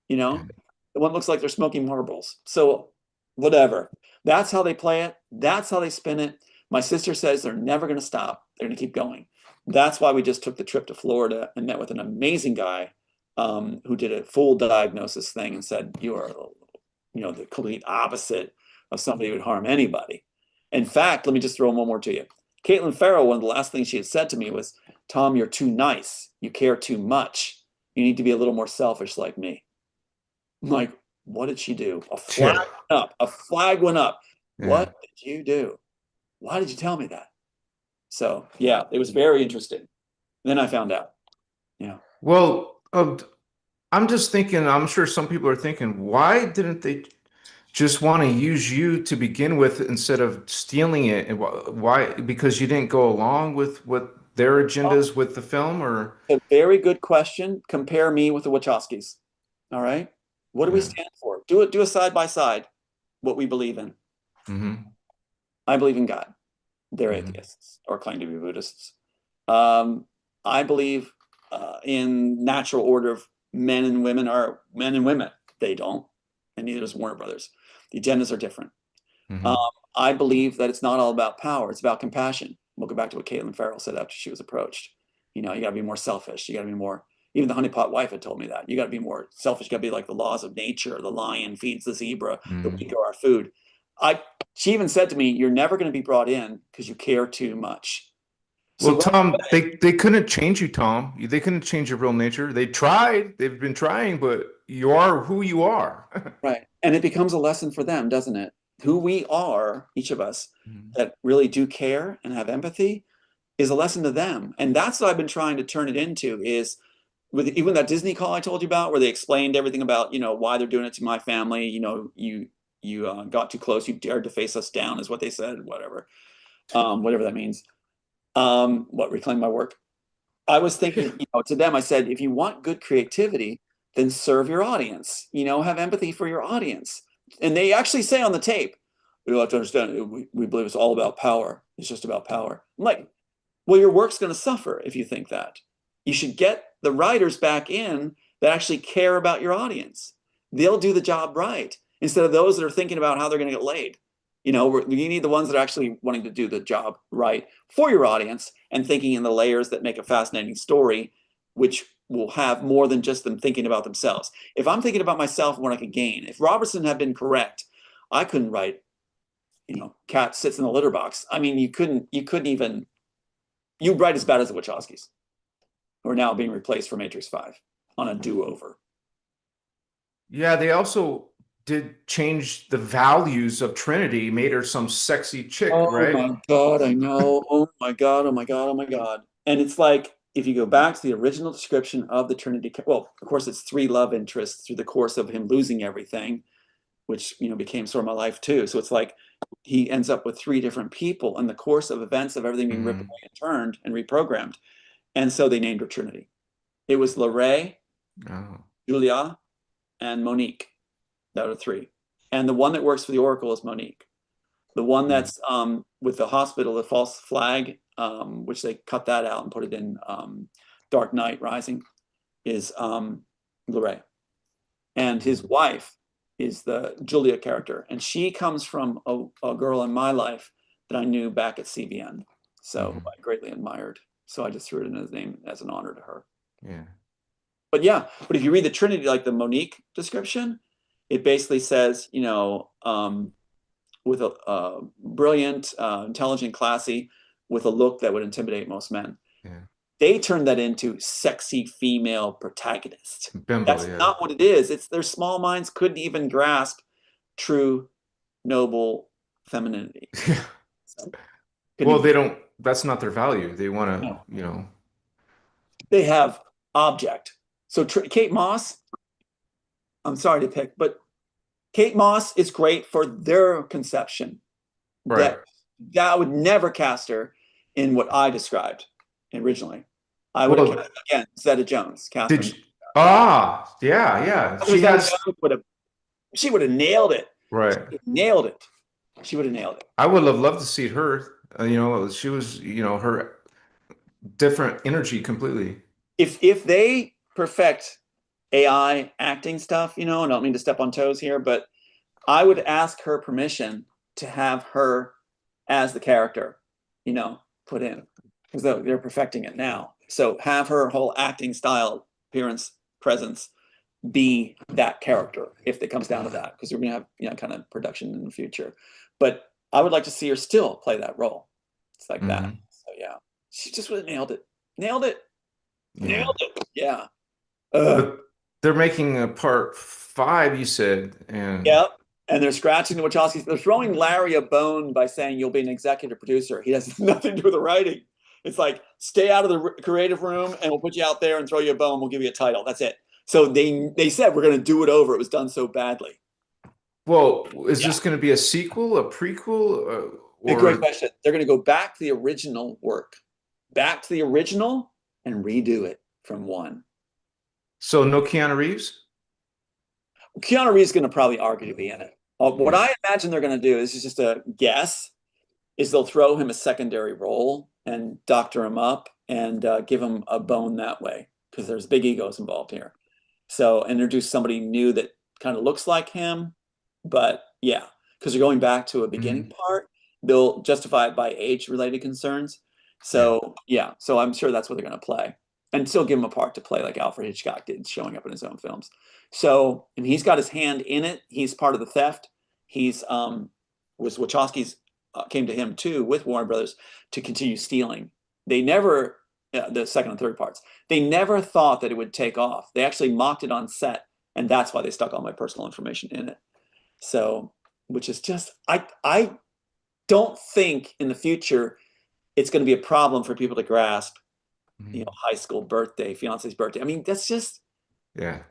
Speaker 1: You know, the one looks like they're smoking marbles. So whatever. That's how they play it. That's how they spin it. My sister says they're never going to stop. They're going to keep going. That's why we just took the trip to Florida and met with an amazing guy who did a full diagnosis thing and said, you are, you know, the complete opposite of somebody who would harm anybody. In fact, let me just throw one more to you. Caitlin Farrell, one of the last things she had said to me was, Tom, you're too nice. You care too much. You need to be a little more selfish like me. I'm like, what did she do? A flag went up. A flag went up. Yeah. What did you do? Why did you tell me that? So, yeah, it was very interesting. Then I found out. Yeah.
Speaker 3: Well, I'm just thinking, I'm sure some people are thinking, why didn't they just want to use you to begin with instead of stealing it? And why? Because you didn't go along with what their agendas with the film, or?
Speaker 1: A very good question. Compare me with the Wachowskis. All right. What do we stand for? Do a side by side, what we believe in. I believe in God. They're atheists or claim to be Buddhists. I believe in natural order of men and women are men and women. They don't, and neither does Warner Brothers. The agendas are different. I believe that it's not all about power. It's about compassion. We'll go back to what Caitlin Farrell said after she was approached. You know, you got to be more selfish. You got to be more. Even the honeypot wife had told me that. You got to be more selfish. You got to be like the laws of nature. The lion feeds the zebra. The weak are our food. She even said to me, "You're never going to be brought in because you care too much."
Speaker 3: Well,
Speaker 1: So
Speaker 3: Tom, they couldn't change you, Tom. They couldn't change your real nature. They tried. They've been trying, but you are who you are.
Speaker 1: right, and it becomes a lesson for them, doesn't it? Who we are, each of us,
Speaker 3: Mhm.
Speaker 1: that really do care and have empathy, is a lesson to them, and that's what I've been trying to turn it into. Is with even that Disney call I told you about, where they explained everything about, you know, why they're doing it to my family. You know, you got too close. You dared to face us down, is what they said. Whatever that means. What, reclaim my work? I was thinking, you know, to them, I said, if you want good creativity, then serve your audience. You know, have empathy for your audience. And they actually say on the tape, "You have to understand, we believe it's all about power. It's just about power." I'm like, well, your work's going to suffer if you think that. You should get the writers back in that actually care about your audience. They'll do the job right instead of those that are thinking about how they're going to get laid. You know, you need the ones that are actually wanting to do the job right for your audience and thinking in the layers that make a fascinating story, which will have more than just them thinking about themselves. If I'm thinking about myself and what I could gain, if Robertson had been correct, I couldn't write, you know, cat sits in the litter box. I mean, you couldn't even, you'd write as bad as the Wachowskis, who are now being replaced for Matrix 5 on a do-over.
Speaker 3: Yeah, they also did change the values of Trinity, made her some sexy chick,
Speaker 1: Oh
Speaker 3: right?
Speaker 1: my God, I know. Oh my God, oh my God, oh my God. And it's like, if you go back to the original description of the Trinity, well, of course, it's three love interests through the course of him losing everything, which, you know, became sort of my life too. So it's like he ends up with three different people in the course of events of everything being ripped away and turned and reprogrammed. And so they named her Trinity. It was Lorraine,
Speaker 3: Oh.
Speaker 1: Julia, and Monique. That are three. And the one that works for the Oracle is Monique. The one that's with the hospital, the false flag, which they cut that out and put it in Dark Knight Rising, is Lorraine. And his wife is the Julia character. And she comes from a girl in my life that I knew back at CBN. So I greatly admired. So I just threw it in his name as an honor to her.
Speaker 3: Yeah.
Speaker 1: But yeah, but if you read the Trinity, like the Monique description, it basically says, you know, with a brilliant, intelligent, classy, with a look that would intimidate most men.
Speaker 3: Yeah.
Speaker 1: They turned that into sexy female protagonist.
Speaker 3: Bimbo,
Speaker 1: That's
Speaker 3: yeah.
Speaker 1: not what it is. It's their small minds couldn't even grasp true, noble femininity. So,
Speaker 3: Well, they don't, that's not their value. They want to,
Speaker 1: no.
Speaker 3: you know.
Speaker 1: They have object. So Kate Moss, I'm sorry to pick, but Kate Moss is great for their conception.
Speaker 3: Right.
Speaker 1: That I would never cast her in what I described originally. I would have
Speaker 3: Well,
Speaker 1: cast again Zeta Jones,
Speaker 3: did
Speaker 1: Catherine.
Speaker 3: you, ah, yeah, yeah.
Speaker 1: Catherine Zeta-Jones she would have nailed it.
Speaker 3: Right.
Speaker 1: Nailed it. She would have nailed it.
Speaker 3: I would have loved to see her. You know, she was, you know, her different energy completely.
Speaker 1: If they perfect AI acting stuff, you know, and I don't mean to step on toes here, but I would ask her permission to have her as the character, you know, put in, because they're perfecting it now. So have her whole acting style, appearance, presence be that character if it comes down to that, because we're gonna have, you know, kind of production in the future. But I would like to see her still play that role. It's like that. So yeah, she just would have nailed it. Nailed it.
Speaker 3: Yeah.
Speaker 1: Nailed it. Yeah.
Speaker 3: But they're making a part 5, you said, and
Speaker 1: Yep. And they're scratching the Wachowskis. They're throwing Larry a bone by saying you'll be an executive producer. He has nothing to do with the writing. It's like, stay out of the creative room and we'll put you out there and throw you a bone. We'll give you a title. That's it. So they said we're going to do it over. It was done so badly.
Speaker 3: well, is
Speaker 1: Yeah.
Speaker 3: this going to be a sequel, a prequel,
Speaker 1: A great
Speaker 3: or
Speaker 1: question. They're going to go back to the original work, back to the original and redo it from one.
Speaker 3: so no Keanu Reeves?
Speaker 1: Keanu Reeves is going to probably argue to be in it. What
Speaker 3: Yeah.
Speaker 1: I imagine they're going to do, this is just a guess, is they'll throw him a secondary role and doctor him up and give him a bone that way, because there's big egos involved here. So introduce somebody new that kind of looks like him, but yeah, because they're going back to a beginning part, they'll justify it by age-related concerns. So yeah, so I'm sure that's what they're going to play, and still give him a part to play like Alfred Hitchcock did, showing up in his own films. So, and he's got his hand in it. He's part of the theft. He's was Wachowskis came to him too with Warner Brothers to continue stealing. They never the second and third parts. They never thought that it would take off. They actually mocked it on set, and that's why they stuck all my personal information in it. So, which is just I don't think in the future it's going to be a problem for people to grasp, high school birthday, fiance's birthday. I mean, that's just I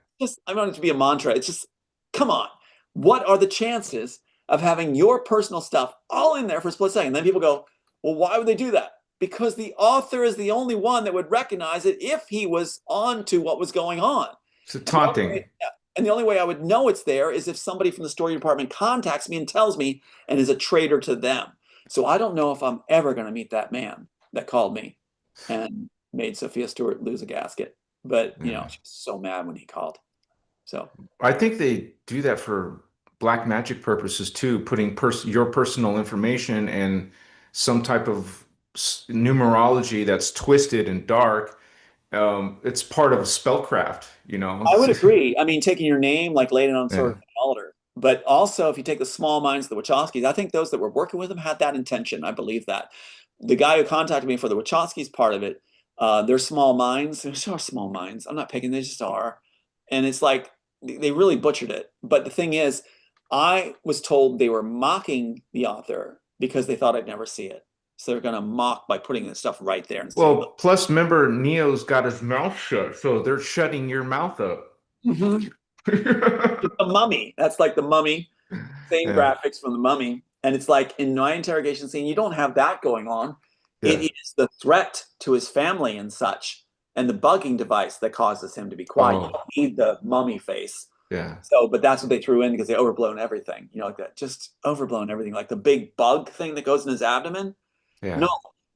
Speaker 1: want it to be a mantra. It's just, come on. What are the chances of having your personal stuff all in there for a split second? Then people go, well, why would they do that? Because the author is the only one that would recognize it if he was on to what was going on.
Speaker 3: It's taunting.
Speaker 1: And the only way I would know it's there is if somebody from the story department contacts me and tells me and is a traitor to them. So I don't know if I'm ever going to meet that man that called me and made Sophia Stewart lose a gasket. But, she was so mad when he called. So
Speaker 3: I think they do that for black magic purposes too, putting your personal information and some type of numerology that's twisted and dark. It's part of spellcraft,
Speaker 1: I would agree. I mean, taking your name, like laying it on sort
Speaker 3: Yeah.
Speaker 1: of an altar. But also, if you take the small minds of the Wachowskis, I think those that were working with them had that intention. I believe that. The guy who contacted me for the Wachowskis part of it, they're small minds. They are small minds. I'm not picking, they just are. And it's like, they really butchered it. But the thing is, I was told they were mocking the author because they thought I'd never see it. So they're going to mock by putting this stuff right there. And
Speaker 3: Well, plus remember, Neo's got his mouth shut, so they're shutting your mouth up.
Speaker 1: the Mummy. That's like the Mummy. Same graphics from the Mummy. And it's like in my interrogation scene, you don't have that going on.
Speaker 3: Yeah.
Speaker 1: It is the threat to his family and such, and the bugging device that causes him to be quiet. You don't need the mummy face.
Speaker 3: Yeah.
Speaker 1: So, but that's what they threw in because they overblown everything. Like that, just overblown everything. Like the big bug thing that goes in his abdomen.
Speaker 3: Yeah.
Speaker 1: No,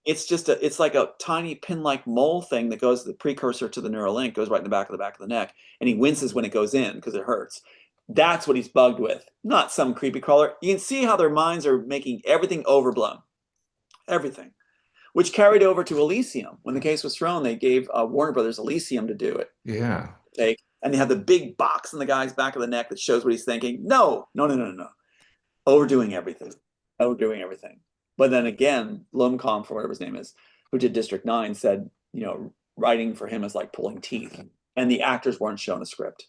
Speaker 1: it's just it's like a tiny pin-like mole thing that goes the precursor to the neural link, goes right in the back of the neck, and he winces when it goes in because it hurts. That's what he's bugged with, not some creepy crawler. You can see how their minds are making everything overblown, everything, which carried over to Elysium. When the case was thrown, they gave Warner Brothers Elysium to do it.
Speaker 3: Yeah.
Speaker 1: And they have the big box in the guy's back of the neck that shows what he's thinking. No. Overdoing everything. But then again, Blomkamp, or whatever his name is, who did District 9, said, writing for him is like pulling teeth. And the actors weren't shown a script.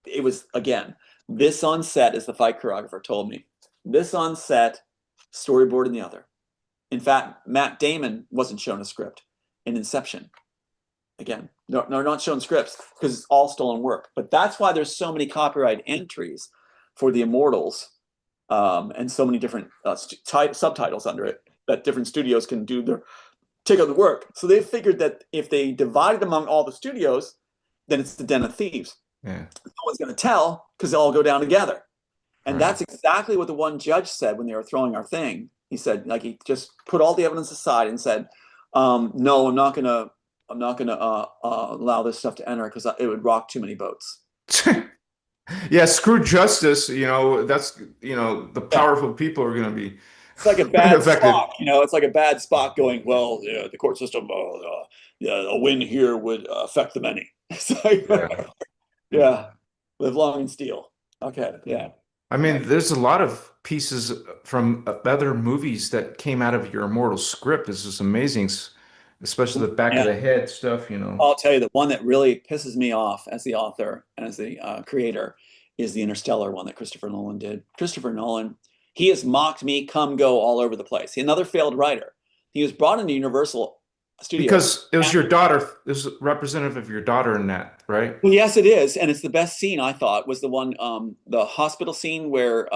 Speaker 1: It was, again, this on set, as the fight choreographer told me, this on set, storyboard in the other. In fact, Matt Damon wasn't shown a script in Inception. Again, no, not shown scripts because it's all stolen work. But that's why there's so many copyright entries for the Immortals and so many different subtitles under it that different studios can take out the work. So they figured that if they divided among all the studios, then it's the den of thieves.
Speaker 3: Yeah.
Speaker 1: No one's going to tell because they'll all go down together. And that's exactly what the one judge said when they were throwing our thing. He said, like, he just put all the evidence aside and said, no, I'm not gonna allow this stuff to enter because it would rock too many boats.
Speaker 3: Yeah, screw justice. That's the powerful people are gonna be.
Speaker 1: It's like a bad
Speaker 3: affected.
Speaker 1: Spock. It's like a bad Spock going, well, the court system, a win here would affect the many. It's like, live long and steal. Okay, yeah.
Speaker 3: I mean, there's a lot of pieces from other movies that came out of your Immortal script. It's just amazing, especially the back of the head stuff,
Speaker 1: I'll tell you, the one that really pisses me off as the author and as the creator is the Interstellar one that Christopher Nolan did. Christopher Nolan, he has mocked me, come, go all over the place. Another failed writer. He was brought into Universal Studios.
Speaker 3: Because it was your daughter, it was representative of your daughter in that, right?
Speaker 1: Well, yes, it is. And it's the best scene, I thought, was the one, the hospital scene where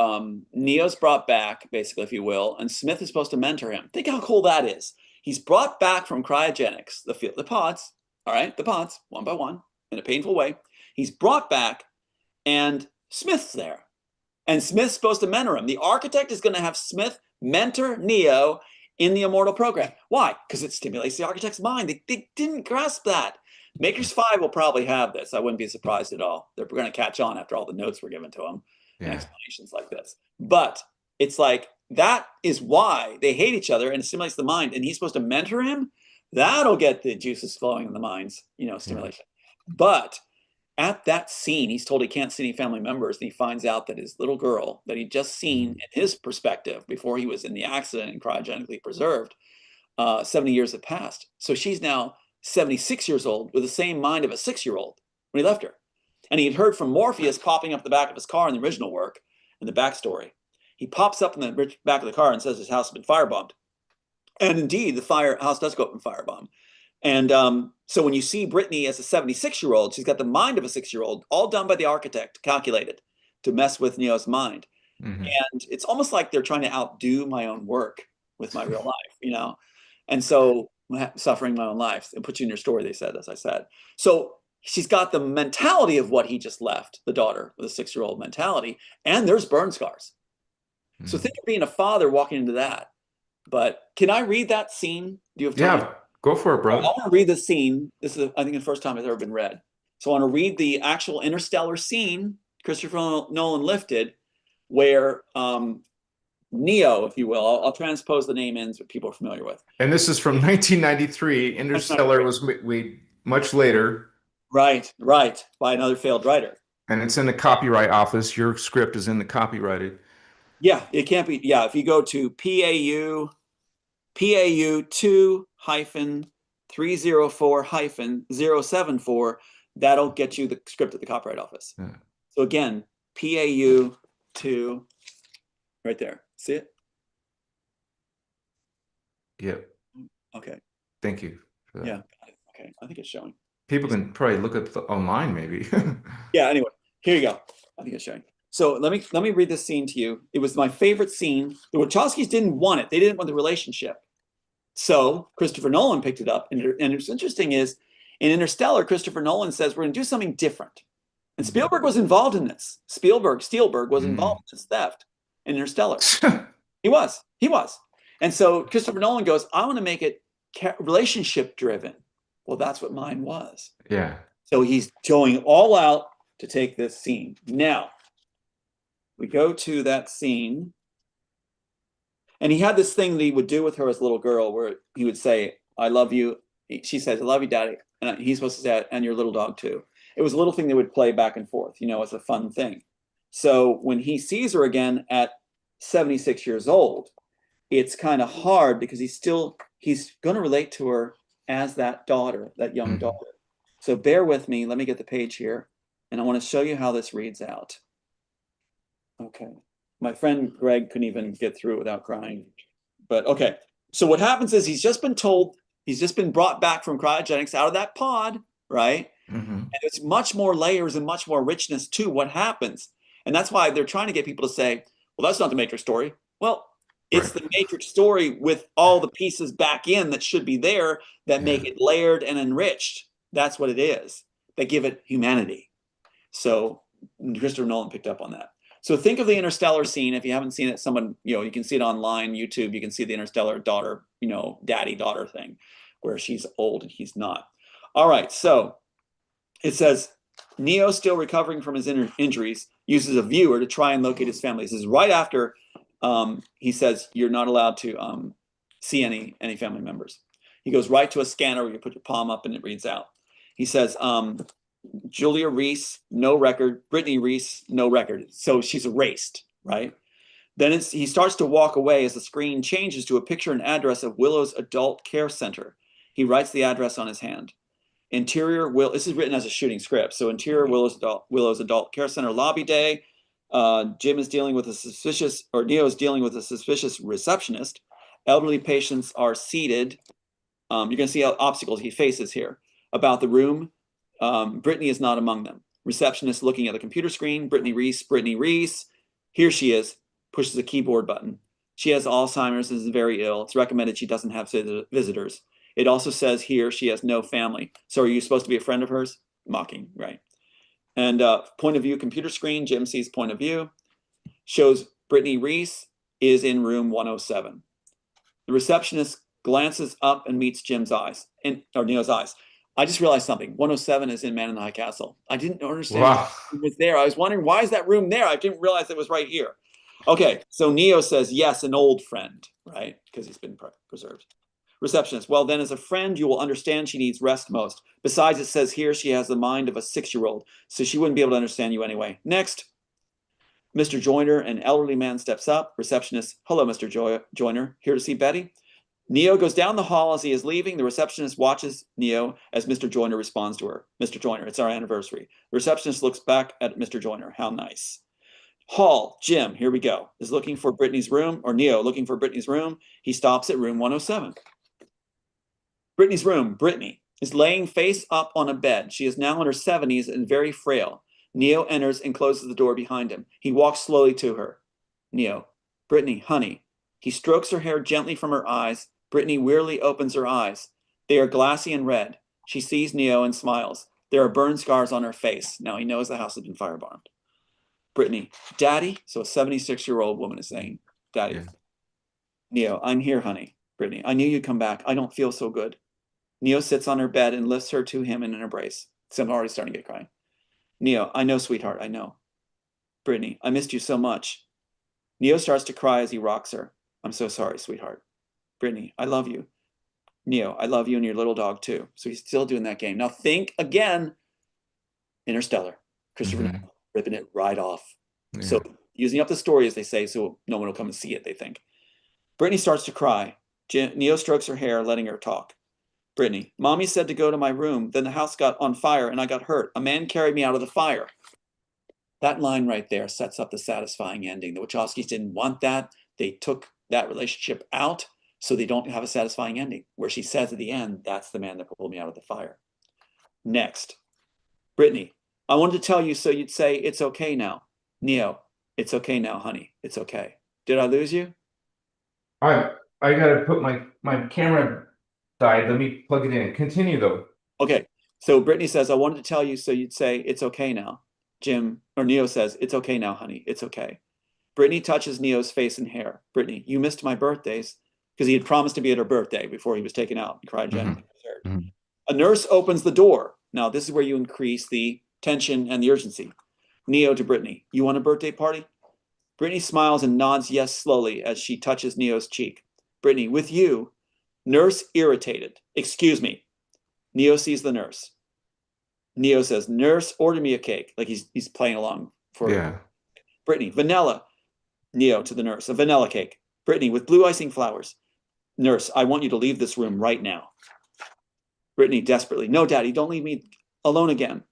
Speaker 1: Neo's brought back, basically, if you will, and Smith is supposed to mentor him. Think how cool that is. He's brought back from cryogenics, the pods, all right, the pods, one by one, in a painful way. He's brought back, and Smith's there. And Smith's supposed to mentor him. The architect is going to have Smith mentor Neo in the Immortal program. Why? Because it stimulates the architect's mind. They didn't grasp that. Makers 5 will probably have this. I wouldn't be surprised at all. They're going to catch on after all the notes were given to them and explanations like this. But it's like that is why they hate each other, and it stimulates the mind. And he's supposed to mentor him. That'll get the juices flowing in the mind's, stimulation. But at that scene, he's told he can't see any family members, and he finds out that his little girl that he'd just seen in his perspective before he was in the accident and cryogenically preserved, 70 years have passed. So she's now 76 years old with the same mind of a 6-year-old when he left her. And he had heard from Morpheus popping up the back of his car in the original work, in the backstory. He pops up in the back of the car and says his house has been firebombed. And indeed, the house does go up and firebomb. And so when you see Brittany as a 76-year-old, she's got the mind of a 6-year-old, all done by the architect, calculated to mess with Neo's mind. And it's almost like they're trying to outdo my own work with my real life, And so suffering my own life and put you in your story, they said, as I said. So she's got the mentality of what he just left, the daughter with a 6-year-old mentality, and there's burn scars. So think of being a father walking into that. But can I read that scene? Do you have time?
Speaker 3: Yeah, go for it, bro.
Speaker 1: I want to read the scene. This is, I think, the first time it's ever been read. So I want to read the actual interstellar scene Christopher Nolan lifted, where Neo, if you will, I'll transpose the name in so people are familiar with.
Speaker 3: And this is from 1993. Interstellar was way much later.
Speaker 1: Right, by another failed writer.
Speaker 3: And it's in the copyright office. Your script is in the copyrighted.
Speaker 1: Yeah, it can't be. Yeah, if you go to PAU 2-304-074, that'll get you the script at the copyright office. Yeah. So again, PAU 2, right there. See it?
Speaker 3: Yep.
Speaker 1: Okay.
Speaker 3: Thank you for that.
Speaker 1: Yeah. Okay. I think it's showing.
Speaker 3: People can probably look at online, maybe.
Speaker 1: Yeah. Anyway, here you go. I think it's showing. So let me read this scene to you. It was my favorite scene. The Wachowskis didn't want it. They didn't want the relationship. So Christopher Nolan picked it up. And what's interesting is in Interstellar, Christopher Nolan says, we're going to do something different. And Spielberg was involved in this. Spielberg was involved in this theft in Interstellar. He was. And so Christopher Nolan goes, I want to make it relationship driven. Well, that's what mine was.
Speaker 3: Yeah.
Speaker 1: So he's going all out to take this scene. Now, we go to that scene. And he had this thing that he would do with her as a little girl where he would say, I love you. She says, I love you, Daddy. And he's supposed to say, and your little dog too. It was a little thing they would play back and forth. It's a fun thing. So when he sees her again at 76 years old, it's kind of hard because he's going to relate to her as that daughter, that young daughter. So bear with me. Let me get the page here. And I want to show you how this reads out. Okay. My friend Greg couldn't even get through it without crying. But okay. So what happens is he's just been brought back from cryogenics out of that pod, right? And there's much more layers and much more richness to what happens. And that's why they're trying to get people to say, well, that's not the Matrix story. Well, it's the Matrix story with all the pieces back in that should be there that make it layered and enriched. That's what it is. That give it humanity. So Christopher Nolan picked up on that. So think of the Interstellar scene. If you haven't seen it, you can see it online, YouTube. You can see the Interstellar daughter, daddy-daughter thing where she's old and he's not. All right. So it says, Neo, still recovering from his injuries, uses a viewer to try and locate his family. This is right after he says you're not allowed to see any family members. He goes right to a scanner where you put your palm up and it reads out. He says, Julia Reese, no record. Brittany Reese, no record. So she's erased, right? Then he starts to walk away as the screen changes to a picture and address of Willow's Adult Care Center. He writes the address on his hand. Interior this is written as a shooting script. So interior Willow's Adult Care Center lobby day. Jim is dealing with Neo is dealing with a suspicious receptionist. Elderly patients are seated. You're going to see obstacles he faces here. About the room, Brittany is not among them. Receptionist looking at the computer screen. Brittany Reese. Here she is. Pushes a keyboard button. She has Alzheimer's and is very ill. It's recommended she doesn't have visitors. It also says here she has no family. So are you supposed to be a friend of hers? Mocking, right? And point of view computer screen, Jim sees point of view. Shows Brittany Reese is in room 107. The receptionist glances up and meets Neo's eyes. I just realized something. 107 is in Man in the High Castle. I didn't understand it was there. I was wondering, why is that room there? I didn't realize it was right here. Okay, so Neo says, yes, an old friend, right? Because he's been preserved. Receptionist, well, then as a friend, you will understand she needs rest most. Besides, it says here she has the mind of a 6-year-old, so she wouldn't be able to understand you anyway. Next, Mr. Joyner, an elderly man, steps up. Receptionist, hello, Mr. Joyner, here to see Betty? Neo goes down the hall as he is leaving. The receptionist watches Neo as Mr. Joyner responds to her. Mr. Joyner, it's our anniversary. The receptionist looks back at Mr. Joyner. How nice. Hall, Jim, here we go, is looking for Brittany's room, or Neo looking for Brittany's room. He stops at room 107. Brittany's room. Brittany is laying face up on a bed. She is now in her 70s and very frail. Neo enters and closes the door behind him. He walks slowly to her. Neo, Brittany, honey. He strokes her hair gently from her eyes. Brittany wearily opens her eyes. They are glassy and red. She sees Neo and smiles. There are burn scars on her face. Now he knows the house has been firebombed. Brittany, Daddy. So a 76-year-old woman is saying, Daddy.
Speaker 3: Yeah.
Speaker 1: Neo, I'm here, honey. Brittany, I knew you'd come back. I don't feel so good. Neo sits on her bed and lifts her to him in an embrace. So I'm already starting to get crying. Neo, I know, sweetheart, I know. Brittany, I missed you so much. Neo starts to cry as he rocks her. I'm so sorry, sweetheart. Brittany, I love you. Neo, I love you and your little dog too. So he's still doing that game. Now think again, Interstellar. Christopher Nolan ripping it right off.
Speaker 3: Yeah.
Speaker 1: So using up the story, as they say, so no one will come and see it, they think. Brittany starts to cry. Neo strokes her hair, letting her talk. Brittany, Mommy said to go to my room. Then the house got on fire and I got hurt. A man carried me out of the fire. That line right there sets up the satisfying ending. The Wachowskis didn't want that. They took that relationship out so they don't have a satisfying ending, where she says at the end, that's the man that pulled me out of the fire. Next, Brittany, I wanted to tell you so you'd say, it's okay now. Neo, it's okay now, honey. It's okay. Did I lose you?
Speaker 3: I gotta put my camera died. Let me plug it in. Continue though.
Speaker 1: Okay. So Brittany says, I wanted to tell you so you'd say, it's okay now. Neo says, it's okay now, honey. It's okay. Brittany touches Neo's face and hair. Brittany, you missed my birthdays, because he had promised to be at her birthday before he was taken out and cryogenically preserved. A nurse opens the door. Now, this is where you increase the tension and the urgency. Neo to Brittany, you want a birthday party? Brittany smiles and nods yes slowly as she touches Neo's cheek. Brittany, with you. Nurse irritated. Excuse me. Neo sees the nurse. Neo says, nurse, order me a cake. Like he's playing along for Brittany, vanilla. Neo to the nurse, a vanilla cake. Brittany, with blue icing flowers. Nurse, I want you to leave this room right now. Brittany desperately, no, Daddy, don't leave me alone again.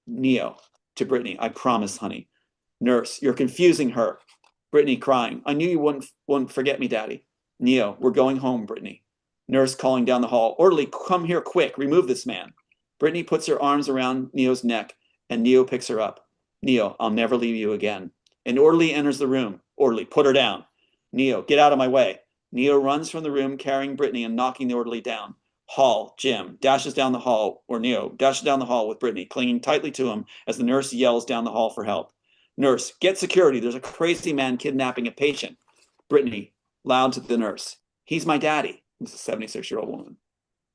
Speaker 1: Neo to Brittany, I promise, honey. Nurse, you're confusing her. Brittany crying, I knew you wouldn't forget me, Daddy. Neo, we're going home, Brittany. Nurse calling down the hall, orderly, come here quick, remove this man. Brittany puts her arms around Neo's neck and Neo picks her up. Neo, I'll never leave you again. An orderly enters the room. Orderly, put her down. Neo, get out of my way. Neo runs from the room carrying Brittany and knocking the orderly down. Hall, Jim, dashes down the hall, or Neo dashes down the hall with Brittany, clinging tightly to him as the nurse yells down the hall for help. Nurse, get security. There's a crazy man kidnapping a patient. Brittany, loud to the nurse. He's my daddy. This is a 76-year-old woman.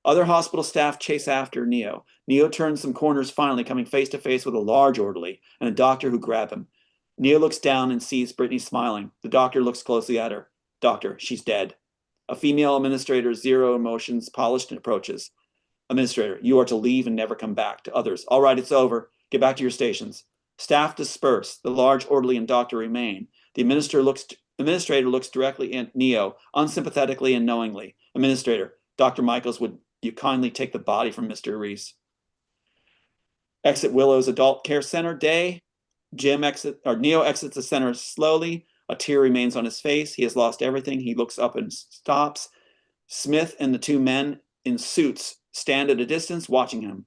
Speaker 1: Other hospital staff chase after Neo. Neo turns some corners, finally coming face to face with a large orderly and a doctor who grab him. Neo looks down and sees Brittany smiling. The doctor looks closely at her. Doctor, she's dead. A female administrator, zero emotions, polished, and approaches. Administrator, you are to leave and never come back. To others, all right, it's over. Get back to your stations. Staff disperse. The large orderly and doctor remain. The administrator looks directly at Neo, unsympathetically and knowingly. Administrator, Dr. Michaels, would you kindly take the body from Mr. Reese? Exit Willow's Adult Care Center day. Neo exits the center slowly. A tear remains on his face. He has lost everything. He looks up and stops. Smith and the two men in suits stand at a distance watching him.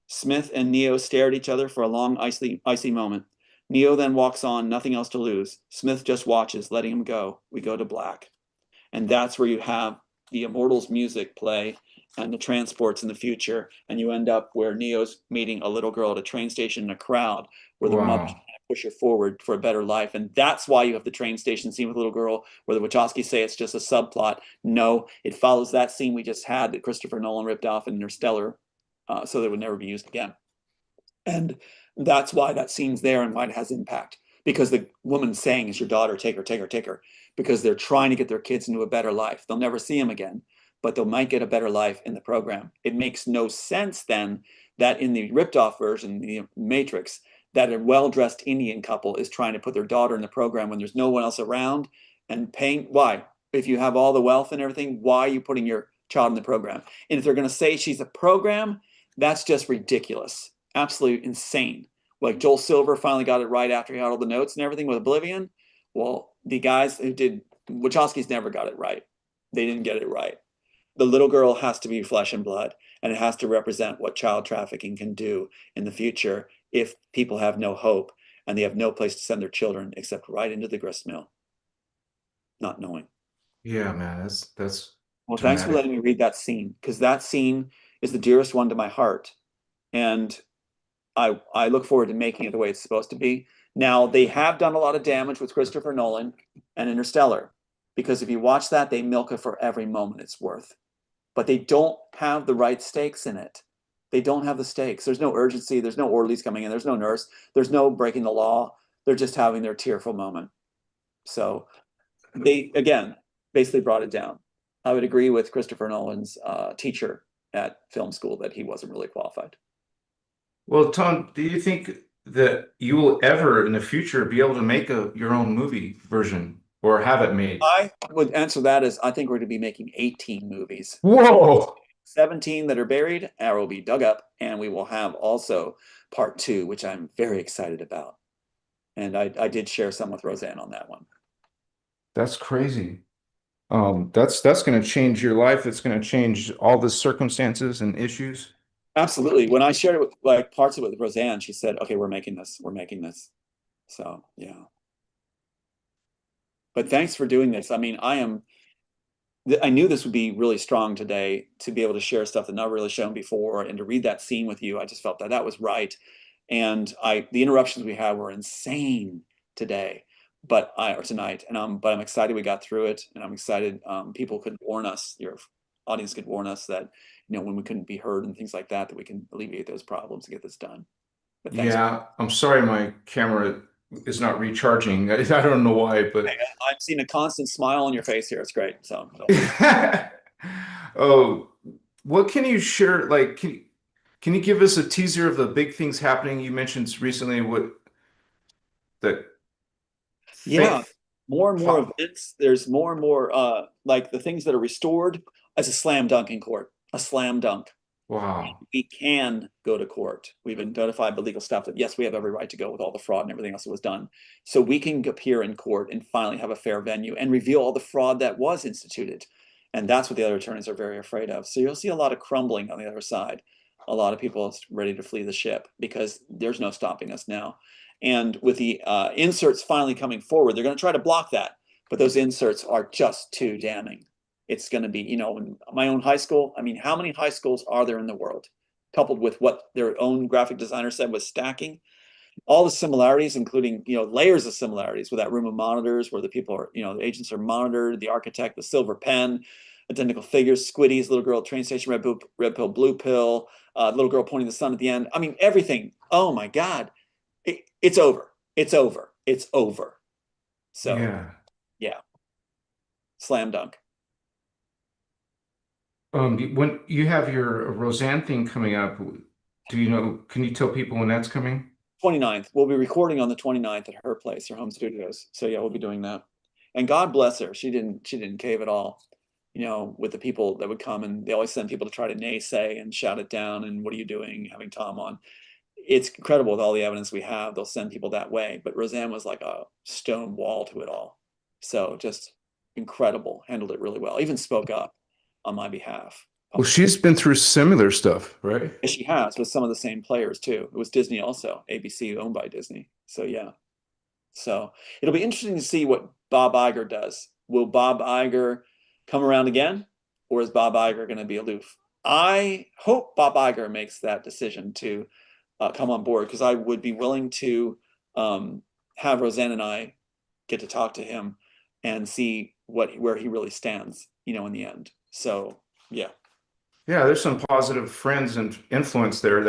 Speaker 1: Smith and Neo stare at each other for a long, icy moment. Neo then walks on, nothing else to lose. Smith just watches, letting him go. We go to black. And that's where you have the Immortals music play and the transports in the future. And you end up where Neo's meeting a little girl at a train station in a crowd where the mother's trying to push her forward for a better life. And that's why you have the train station scene with the little girl where the Wachowskis say it's just a subplot. No, it follows that scene we just had that Christopher Nolan ripped off in Interstellar, so that it would never be used again. And that's why that scene's there and why it has impact. because the woman's saying, "Is your daughter? Take her, take her, take her," because they're trying to get their kids into a better life. They'll never see them again, but they might get a better life in the program. It makes no sense then that in the ripped off version, the Matrix, that a well-dressed Indian couple is trying to put their daughter in the program when there's no one else around and paying. Why? If you have all the wealth and everything, why are you putting your child in the program? And if they're going to say she's a program, that's just ridiculous. Absolutely insane. Like Joel Silver finally got it right after he had all the notes and everything with Oblivion. Well, the guys who did Wachowskis never got it right. They didn't get it right. The little girl has to be flesh and blood, and it has to represent what child trafficking can do in the future if people have no hope and they have no place to send their children except right into the grist mill, not knowing.
Speaker 3: Yeah, man, that's
Speaker 1: Well, thanks for
Speaker 3: dramatic.
Speaker 1: letting me read that scene, because that scene is the dearest one to my heart. And I look forward to making it the way it's supposed to be. Now, they have done a lot of damage with Christopher Nolan and Interstellar, because if you watch that, they milk it for every moment it's worth. But they don't have the right stakes in it. They don't have the stakes. There's no urgency. There's no orderlies coming in. There's no nurse. There's no breaking the law. They're just having their tearful moment. So they, again, basically brought it down. I would agree with Christopher Nolan's teacher at film school that he wasn't really qualified.
Speaker 3: Well, Tom, do you think that you will ever in the future be able to make your own movie version or have it made?
Speaker 1: I would answer that as I think we're going to be making 18 movies.
Speaker 3: Whoa!
Speaker 1: 17 that are buried will be dug up, and we will have also part 2, which I'm very excited about. And I did share some with Roseanne on that one.
Speaker 3: That's crazy. That's going to change your life. It's going to change all the circumstances and issues.
Speaker 1: Absolutely. When I shared it with like parts of it with Roseanne, she said, "Okay, we're making this. We're making this." So yeah. But thanks for doing this. I mean, I knew this would be really strong today to be able to share stuff that not really shown before and to read that scene with you. I just felt that that was right. And the interruptions we had were insane today, or tonight. But I'm excited we got through it, and I'm excited people could warn us, your audience could warn us that, when we couldn't be heard and things like that, that we can alleviate those problems and get this done. But thanks.
Speaker 3: Yeah, I'm sorry my camera is not recharging. I don't know why, but
Speaker 1: I'm seeing a constant smile on your face here. It's great. So
Speaker 3: oh, what can you share? Like, can you give us a teaser of the big things happening? You mentioned recently what that
Speaker 1: yeah,
Speaker 3: faith.
Speaker 1: more and more events. There's more and more like the things that are restored as a slam dunk in court. A slam dunk.
Speaker 3: Wow.
Speaker 1: We can go to court. We've been notified by legal staff that yes, we have every right to go with all the fraud and everything else that was done. So we can appear in court and finally have a fair venue and reveal all the fraud that was instituted. And that's what the other attorneys are very afraid of. So you'll see a lot of crumbling on the other side. A lot of people ready to flee the ship because there's no stopping us now. And with the inserts finally coming forward, they're going to try to block that. But those inserts are just too damning. It's going to be, in my own high school. I mean, how many high schools are there in the world? Coupled with what their own graphic designer said was stacking, all the similarities, including, layers of similarities with that room of monitors where the people are, the agents are monitored, the architect, the silver pen, identical figures, squiddies, little girl at train station, red pill, blue pill, little girl pointing the sun at the end. I mean, everything. Oh my God. It's over. It's over. It's over. So,
Speaker 3: Yeah.
Speaker 1: yeah, slam dunk.
Speaker 3: When you have your Roseanne thing coming up, can you tell people when that's coming?
Speaker 1: 29th. We'll be recording on the 29th at her place, her home studios. So yeah, we'll be doing that. And God bless her. She didn't cave at all, with the people that would come, and they always send people to try to naysay and shout it down and what are you doing having Tom on. It's incredible with all the evidence we have. They'll send people that way. But Roseanne was like a stone wall to it all. So just incredible. Handled it really well. Even spoke up on my behalf.
Speaker 3: Well, she's been through similar stuff, right?
Speaker 1: She has with some of the same players too. It was Disney also, ABC owned by Disney. So yeah. So it'll be interesting to see what Bob Iger does. Will Bob Iger come around again, or is Bob Iger going to be aloof? I hope Bob Iger makes that decision to come on board, because I would be willing to have Roseanne and I get to talk to him and see where he really stands, in the end. So yeah.
Speaker 3: Yeah, there's some positive friends and influence there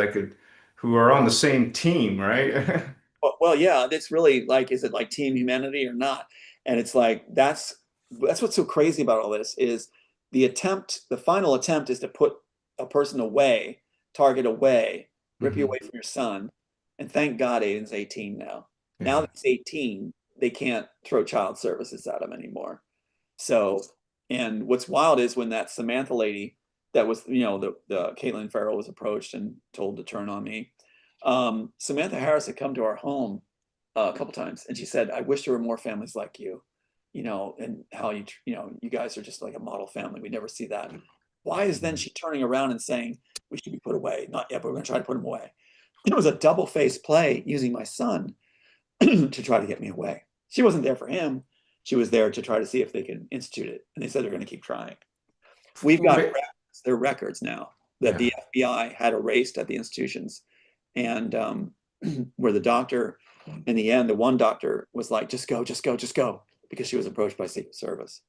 Speaker 3: who are on the same team, right?
Speaker 1: Well, yeah, it's really like, is it like team humanity or not? And it's like, that's what's so crazy about all this is the final attempt is to put a person away, target away, rip you
Speaker 3: Mhm.
Speaker 1: away from your son. And thank God Aiden's 18 now. Now
Speaker 3: Yeah.
Speaker 1: that he's 18, they can't throw child services at him anymore. So, and what's wild is when that Samantha lady that was, the Caitlin Farrell was approached and told to turn on me. Samantha Harris had come to our home a couple times, and she said, "I wish there were more families like you, and how you guys are just like a model family. We never see that. Why is then she turning around and saying we should be put away? Not yet, but we're going to try to put him away." It was a double-faced play using my son to try to get me away. She wasn't there for him. She was there to try to see if they could institute it, and they said they're going to keep trying. We've
Speaker 3: Well,
Speaker 1: got records, there are records now that
Speaker 3: yeah.
Speaker 1: the FBI had erased at the institutions, and where the doctor, in the end, the one doctor was like, "Just go, just go, just go," because she was approached by Secret Service.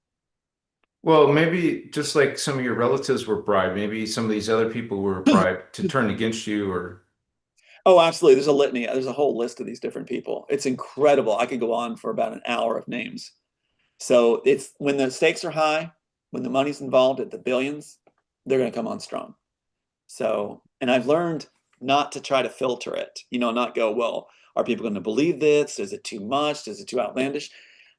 Speaker 3: Well, maybe just like some of your relatives were bribed, maybe some of these other people were bribed to turn against you or
Speaker 1: Oh, absolutely. There's a litany. There's a whole list of these different people. It's incredible. I could go on for about an hour of names. So it's when the stakes are high, when the money's involved at the billions, they're going to come on strong. So, and I've learned not to try to filter it, not go, well, are people going to believe this? Is it too much? Is it too outlandish?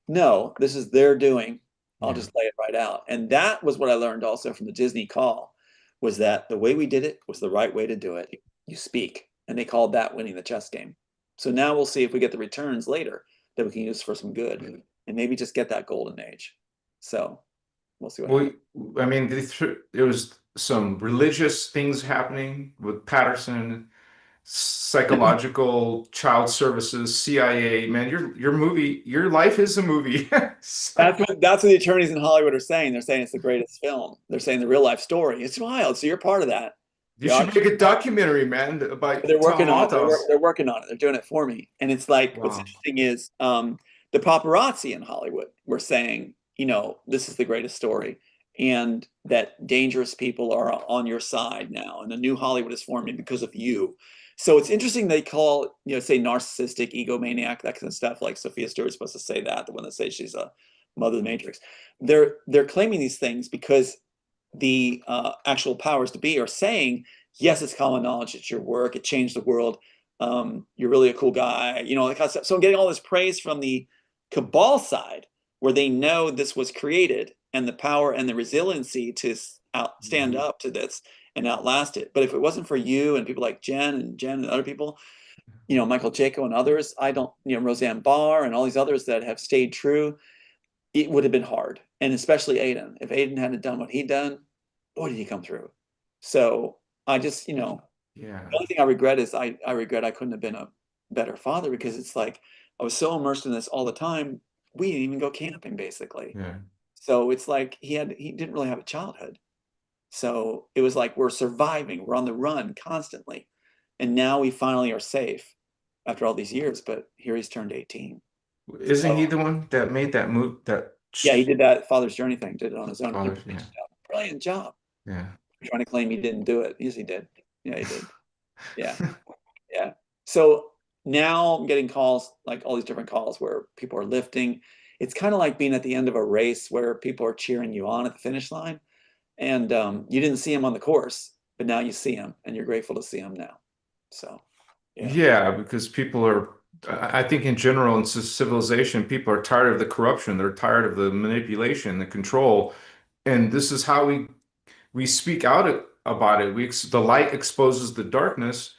Speaker 1: No, this is their doing. I'll
Speaker 3: yeah.
Speaker 1: just lay it right out. And that was what I learned also from the Disney call, was that the way we did it was the right way to do it. You speak, and they called that winning the chess game. So now we'll see if we get the returns later that we can use for some good and maybe just get that golden age. So we'll see what
Speaker 3: Well,
Speaker 1: happens.
Speaker 3: I mean, there was some religious things happening with Patterson, psychological child services, CIA. Man, your life is a movie. So,
Speaker 1: That's what the attorneys in Hollywood are saying. They're saying it's the greatest film. They're saying the real life story. It's wild. So you're part of that.
Speaker 3: you should make a documentary, man, about
Speaker 1: They're
Speaker 3: Tom
Speaker 1: working on it.
Speaker 3: Althouse.
Speaker 1: They're working on it. They're doing it for me. And it's like, what's
Speaker 3: Wow.
Speaker 1: interesting is the paparazzi in Hollywood were saying, this is the greatest story, and that dangerous people are on your side now, and the new Hollywood is forming because of you. So it's interesting they call, say narcissistic, egomaniac, that kind of stuff. Like Sophia Stewart's supposed to say that, the one that says she's a mother of the Matrix. They're claiming these things because the actual powers to be are saying, yes, it's common knowledge, it's your work, it changed the world. You're really a cool guy, that kind of stuff. So I'm getting all this praise from the cabal side, where they know this was created and the power and the resiliency to stand up to this and outlast it. But if it wasn't for you and people like Jen and other people, Michael Jaco and others, I don't, Roseanne Barr and all these others that have stayed true, it would have been hard. And especially Aiden. If Aiden hadn't done what he'd done, boy, did he come through. So I just,
Speaker 3: Yeah.
Speaker 1: the only thing I regret is I regret I couldn't have been a better father, because it's like I was so immersed in this all the time. We didn't even go camping basically.
Speaker 3: Yeah.
Speaker 1: So it's like he didn't really have a childhood. So it was like we're surviving, we're on the run constantly. And now we finally are safe after all these years, but here he's turned 18.
Speaker 3: Isn't he
Speaker 1: So
Speaker 3: the one that made that move? That
Speaker 1: yeah, he did that father's journey thing, did it on his own.
Speaker 3: father, yeah,
Speaker 1: Brilliant job.
Speaker 3: yeah.
Speaker 1: Trying to claim he didn't do it. Yes, he did. Yeah, he did. Yeah. Yeah. So now I'm getting calls, like all these different calls where people are lifting. It's kind of like being at the end of a race where people are cheering you on at the finish line. And you didn't see him on the course, but now you see him and you're grateful to see him now. So, yeah.
Speaker 3: Yeah, because people are, I think in general in civilization, people are tired of the corruption. They're tired of the manipulation, the control. And this is how we speak out about it. The light exposes the darkness.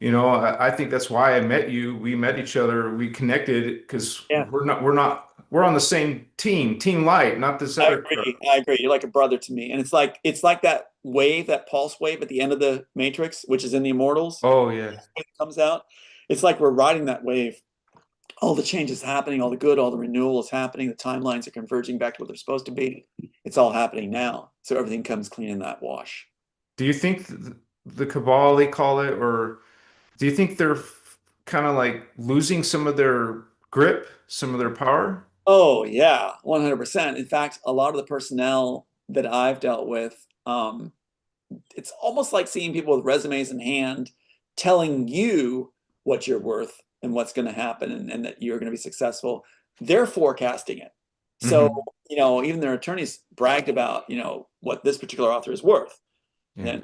Speaker 3: I think that's why I met you. We met each other. We connected because
Speaker 1: Yeah.
Speaker 3: we're on the same team, Team Light, not this
Speaker 1: I
Speaker 3: other crap.
Speaker 1: agree. I agree. You're like a brother to me. And it's like that wave, that pulse wave at the end of the Matrix, which is in the Immortals,
Speaker 3: Oh yeah.
Speaker 1: when it comes out. It's like we're riding that wave. All the change is happening, all the good, all the renewal is happening, the timelines are converging back to what they're supposed to be. It's all happening now. So everything comes clean in that wash.
Speaker 3: Do you think the cabal they call it, or do you think they're kind of like losing some of their grip, some of their power?
Speaker 1: Oh yeah, 100%. In fact, a lot of the personnel that I've dealt with, it's almost like seeing people with resumes in hand telling you what you're worth and what's going to happen and that you're going to be successful. They're forecasting it. So,
Speaker 3: Mhm.
Speaker 1: you know, even their attorneys bragged about, you know, what this particular author is worth.
Speaker 3: Yeah.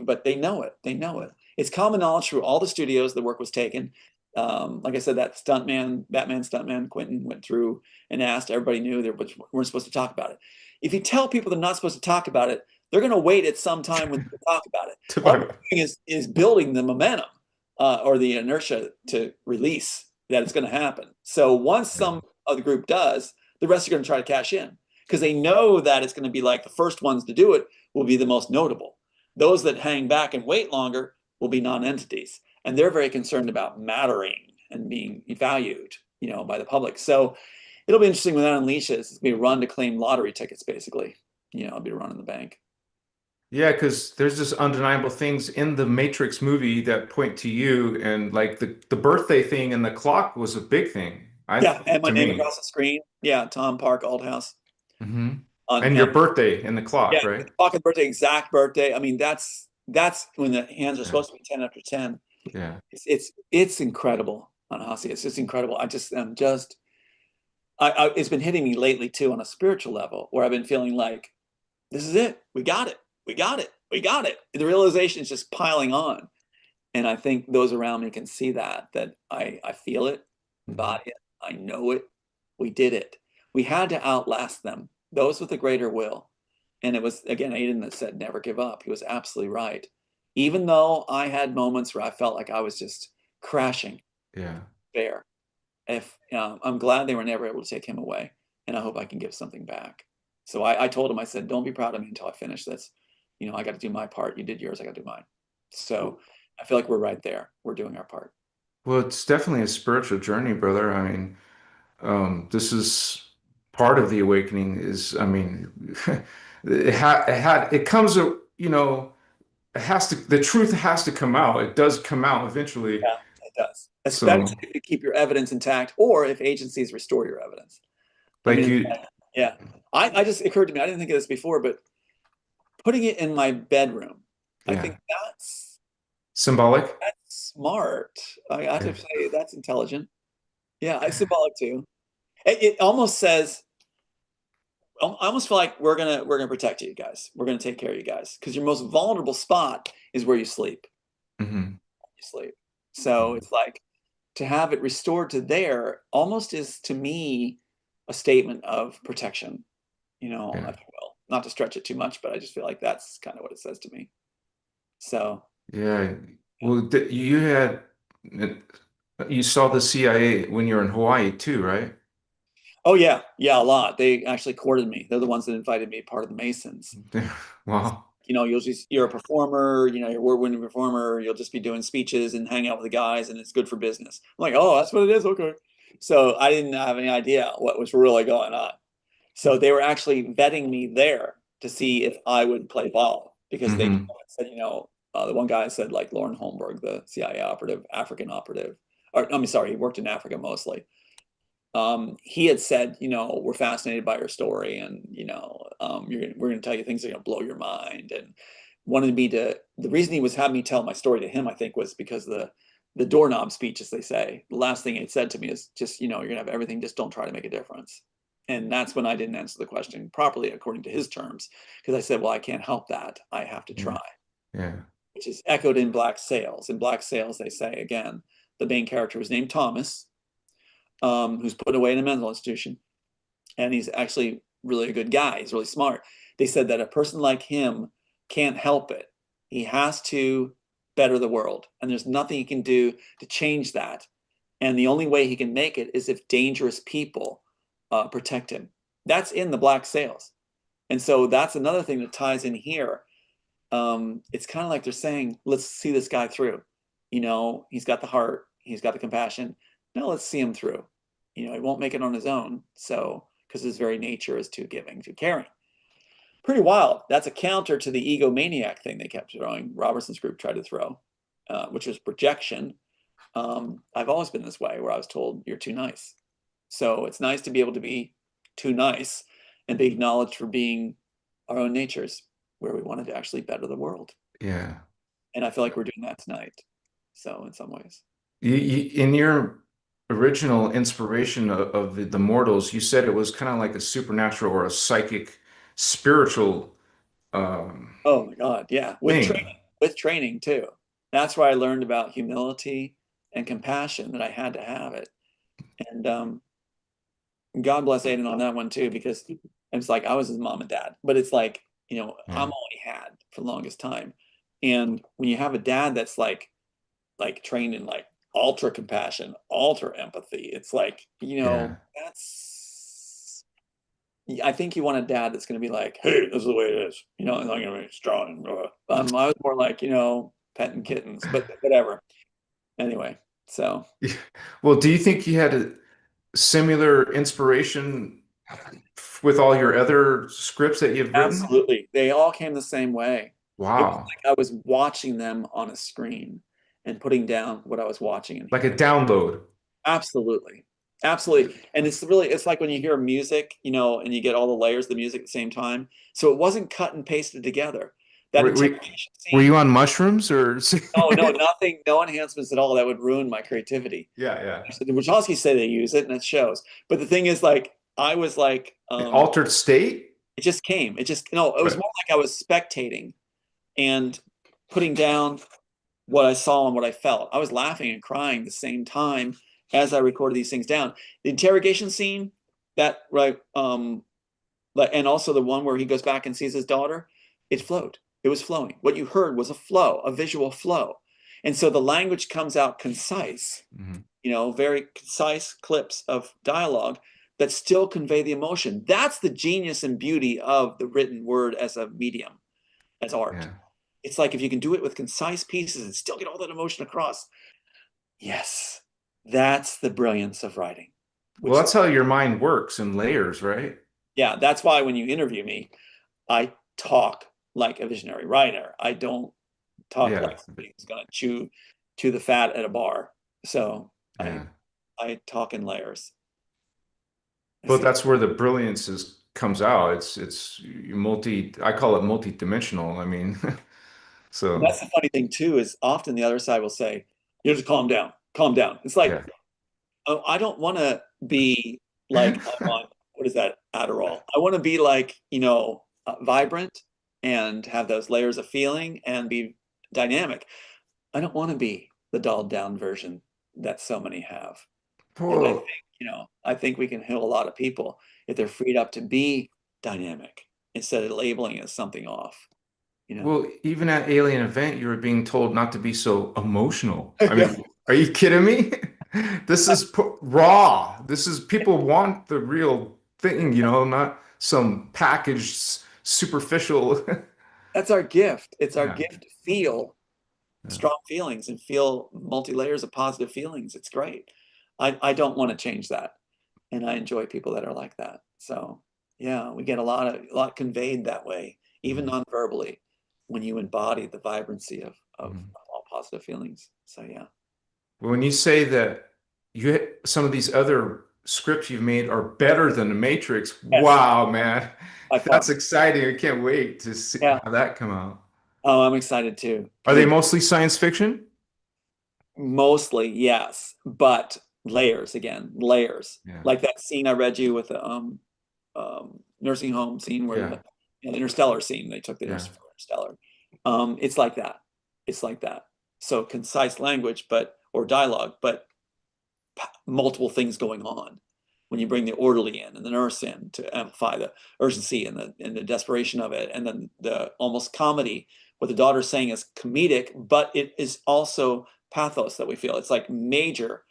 Speaker 1: But they know it. They know it. It's common knowledge through all the studios the work was taken. Like I said, that Batman stuntman, Quentin went through and asked. Everybody knew they weren't supposed to talk about it. If you tell people they're not supposed to talk about it, they're going to wait at some time when they talk about it. All we're doing is building the momentum or the inertia to release that it's going to happen. So once some other group does, the rest are going to try to cash in because they know that it's going to be like the first ones to do it will be the most notable. Those that hang back and wait longer will be non-entities, and they're very concerned about mattering and being valued, you know, by the public. So it'll be interesting when that unleashes. It's gonna be a run to claim lottery tickets, basically. You know, it'll be a run in the bank.
Speaker 3: Yeah, because there's just undeniable things in the Matrix movie that point to you, and like the birthday thing and the clock was a big thing.
Speaker 1: Yeah, and my
Speaker 3: To
Speaker 1: name
Speaker 3: me.
Speaker 1: across the screen. Yeah, Tom Park, Althouse.
Speaker 3: Hmm.
Speaker 1: On
Speaker 3: And
Speaker 1: and
Speaker 3: your birthday and the
Speaker 1: yeah,
Speaker 3: clock, right?
Speaker 1: pocket birthday, exact birthday. I mean, that's when the hands are
Speaker 3: Yeah.
Speaker 1: supposed to be 10 after 10.
Speaker 3: Yeah.
Speaker 1: It's incredible on Hasi. It's just incredible. I'm just it's been hitting me lately too on a spiritual level where I've been feeling like this is it. We got it. We got it. We got it. The realization is just piling on. And I think those around me can see that I feel it,
Speaker 3: Mhm.
Speaker 1: embody it, I know it. We did it. We had to outlast them, those with a greater will. And it was, again, Aiden that said, never give up. He was absolutely right. Even though I had moments where I felt like I was just crashing,
Speaker 3: Yeah.
Speaker 1: there. If I'm glad they were never able to take him away, and I hope I can give something back. So I told him, I said, don't be proud of me until I finish this. You know, I got to do my part. You did yours. I got to do mine. So I feel like we're right there. We're doing our part.
Speaker 3: Well, it's definitely a spiritual journey, brother. I mean, this is part of the awakening is, I mean, it comes, you know, it has to, the truth has to come out. It does come out eventually.
Speaker 1: Yeah, it does. Especially
Speaker 3: So,
Speaker 1: if you keep your evidence intact or if agencies restore your evidence. I
Speaker 3: like
Speaker 1: mean,
Speaker 3: you,
Speaker 1: yeah. I just occurred to me, I didn't think of this before, but putting it in my bedroom, I
Speaker 3: yeah,
Speaker 1: think
Speaker 3: symbolic.
Speaker 1: that's smart. I have
Speaker 3: Yeah.
Speaker 1: to say that's intelligent. Yeah, I symbolic too. It almost says, I almost feel like we're gonna protect you guys. We're gonna take care of you guys because your most vulnerable spot is where you sleep.
Speaker 3: Hmm.
Speaker 1: You sleep. So it's like to have it restored to there almost is to me a statement of protection. You know,
Speaker 3: Yeah.
Speaker 1: if you will. Not to stretch it too much, but I just feel like that's kind of what it says to me. So
Speaker 3: Yeah.
Speaker 1: yeah.
Speaker 3: Well, you saw the CIA when you were in Hawaii too, right?
Speaker 1: Oh yeah, yeah, a lot. They actually courted me. They're the ones that invited me part of the Masons.
Speaker 3: Wow.
Speaker 1: You know, you're a performer, you know, you're a award-winning performer, you'll just be doing speeches and hang out with the guys and it's good for business. I'm like, oh, that's what it is. Okay. So I didn't have any idea what was really going on. So they were actually vetting me there to see if I would play ball because they
Speaker 3: Hmm.
Speaker 1: said, you know, the one guy said like Lauren Holmberg, the CIA operative, African operative, or I mean, sorry, he worked in Africa mostly. He had said, you know, we're fascinated by your story, and you know, we're going to tell you things that are going to blow your mind, and wanted me to. The reason he was having me tell my story to him, I think, was because the doorknob speech, as they say. The last thing he said to me is just, you know, you're going to have everything, just don't try to make a difference. And that's when I didn't answer the question properly according to his terms, because I said, well, I can't help that. I have to
Speaker 3: Yeah.
Speaker 1: try,
Speaker 3: Yeah.
Speaker 1: which is echoed in Black Sails. In Black Sails, they say again, the main character was named Thomas, who's put away in a mental institution. And he's actually really a good guy. He's really smart. They said that a person like him can't help it. He has to better the world. And there's nothing he can do to change that. And the only way he can make it is if dangerous people protect him. That's in the Black Sails. And so that's another thing that ties in here. It's kind of like they're saying, let's see this guy through. You know, he's got the heart, he's got the compassion. Now let's see him through. You know, he won't make it on his own. So, because his very nature is too giving, too caring. Pretty wild. That's a counter to the egomaniac thing they kept throwing. Robertson's group tried to throw, which was projection. I've always been this way, where I was told you're too nice. So it's nice to be able to be too nice and be acknowledged for being our own natures, where we wanted to actually better the world.
Speaker 3: Yeah.
Speaker 1: And I feel like we're doing that tonight. So in some ways.
Speaker 3: In your original inspiration of the mortals, you said it was kind of like a supernatural or a psychic, spiritual
Speaker 1: Oh my God, yeah.
Speaker 3: thing.
Speaker 1: With training too. That's where I learned about humility and compassion that I had to have it. And God bless Aiden on that one too, because it's like I was his mom and dad, but it's like, I'm
Speaker 3: Yeah,
Speaker 1: all he had for the longest time. And when you have a dad that's like trained in like ultra compassion, ultra empathy, it's like,
Speaker 3: yeah.
Speaker 1: that's I think you want a dad that's going to be like, hey, this is the way it is. It's not going to be strong. I was more like, petting kittens, but whatever. Anyway, so
Speaker 3: Well, do you think you had a similar inspiration with all your other scripts that you've written?
Speaker 1: absolutely. They all came the same way. It was
Speaker 3: Wow.
Speaker 1: like I was watching them on a screen and putting down what I was watching and
Speaker 3: Like a
Speaker 1: hearing.
Speaker 3: download.
Speaker 1: Absolutely. Absolutely. And it's like when you hear music, and you get all the layers of the music at the same time. So it wasn't cut and pasted together. That
Speaker 3: Were, were,
Speaker 1: interrogation
Speaker 3: were you
Speaker 1: scene,
Speaker 3: on mushrooms or?
Speaker 1: no, nothing, no enhancements at all. That would ruin my creativity.
Speaker 3: Yeah, yeah.
Speaker 1: The Wachowskis say they use it and it shows. But the thing is, like, I was like,
Speaker 3: Altered state?
Speaker 1: it just came. It just, no, it was
Speaker 3: Right.
Speaker 1: more like I was spectating and putting down what I saw and what I felt. I was laughing and crying at the same time as I recorded these things down. The interrogation scene, that right, and also the one where he goes back and sees his daughter, it flowed. It was flowing. What you heard was a flow, a visual flow. And so the language comes out concise,
Speaker 3: Mhm.
Speaker 1: very concise clips of dialogue that still convey the emotion. That's the genius and beauty of the written word as a medium, as art.
Speaker 3: Yeah.
Speaker 1: It's like if you can do it with concise pieces and still get all that emotion across. Yes, that's the brilliance of writing,
Speaker 3: Well,
Speaker 1: which,
Speaker 3: that's how your mind works in layers, right?
Speaker 1: yeah, that's why when you interview me, I talk like a visionary writer. I don't talk
Speaker 3: Yeah.
Speaker 1: like somebody who's going to chew the fat at a bar. So I
Speaker 3: Yeah.
Speaker 1: I talk in layers. I
Speaker 3: But
Speaker 1: see.
Speaker 3: that's where the brilliance comes out. I call it multi-dimensional. I mean,
Speaker 1: And
Speaker 3: so
Speaker 1: that's the funny thing too, is often the other side will say, "You just calm down, calm down." It's like,
Speaker 3: yeah.
Speaker 1: oh, I don't want to be like I'm on, what is that, Adderall. I want to be like, vibrant and have those layers of feeling and be dynamic. I don't want to be the dulled down version that so many have. And
Speaker 3: Whoa.
Speaker 1: I think we can heal a lot of people if they're freed up to be dynamic instead of labeling it as something off, you know.
Speaker 3: Well, even at Alien Event, you were being told not to be so emotional. I
Speaker 1: Yeah.
Speaker 3: mean, are you kidding me? This is raw. This is people want the real thing, not some packaged superficial.
Speaker 1: That's our gift. It's our
Speaker 3: Yeah.
Speaker 1: gift to feel
Speaker 3: Yeah.
Speaker 1: strong feelings and feel multi layers of positive feelings. It's great. I don't want to change that. And I enjoy people that are like that. So yeah, we get a lot conveyed that way, even
Speaker 3: Mhm.
Speaker 1: non-verbally, when you embody the vibrancy of
Speaker 3: Mhm.
Speaker 1: all positive feelings. So yeah.
Speaker 3: When you say that some of these other scripts you've made are better than The Matrix,
Speaker 1: Yes,
Speaker 3: wow, man,
Speaker 1: by
Speaker 3: that's
Speaker 1: far.
Speaker 3: exciting. I can't wait to see
Speaker 1: Yeah.
Speaker 3: how that come out.
Speaker 1: Oh, I'm excited too.
Speaker 3: Are
Speaker 1: Because
Speaker 3: they mostly science fiction?
Speaker 1: mostly, yes, but layers again, layers.
Speaker 3: Yeah.
Speaker 1: Like that scene I read you with the nursing home scene where
Speaker 3: Yeah.
Speaker 1: the interstellar scene, they took the nurse
Speaker 3: Yeah.
Speaker 1: for interstellar. It's like that. It's like that. So concise language, or dialogue, but multiple things going on. When you bring the orderly in and the nurse in to amplify the urgency and the desperation of it, and then the almost comedy, what the daughter's saying is comedic, but it is also pathos that we feel. It's like major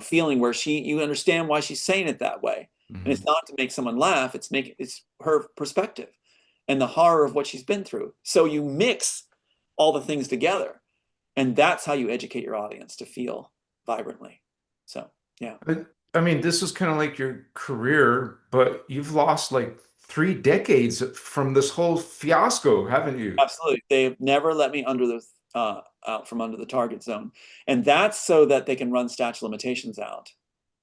Speaker 1: feeling where you understand why she's saying it that way, and it's
Speaker 3: Mhm.
Speaker 1: not to make someone laugh. It's her perspective and the horror of what she's been through. So you mix all the things together, and that's how you educate your audience to feel vibrantly. So yeah.
Speaker 3: I mean, this is kind of like your career, but you've lost like 3 decades from this whole fiasco, haven't you?
Speaker 1: Absolutely. They've never let me out from under the target zone. And that's so that they can run statute of limitations out.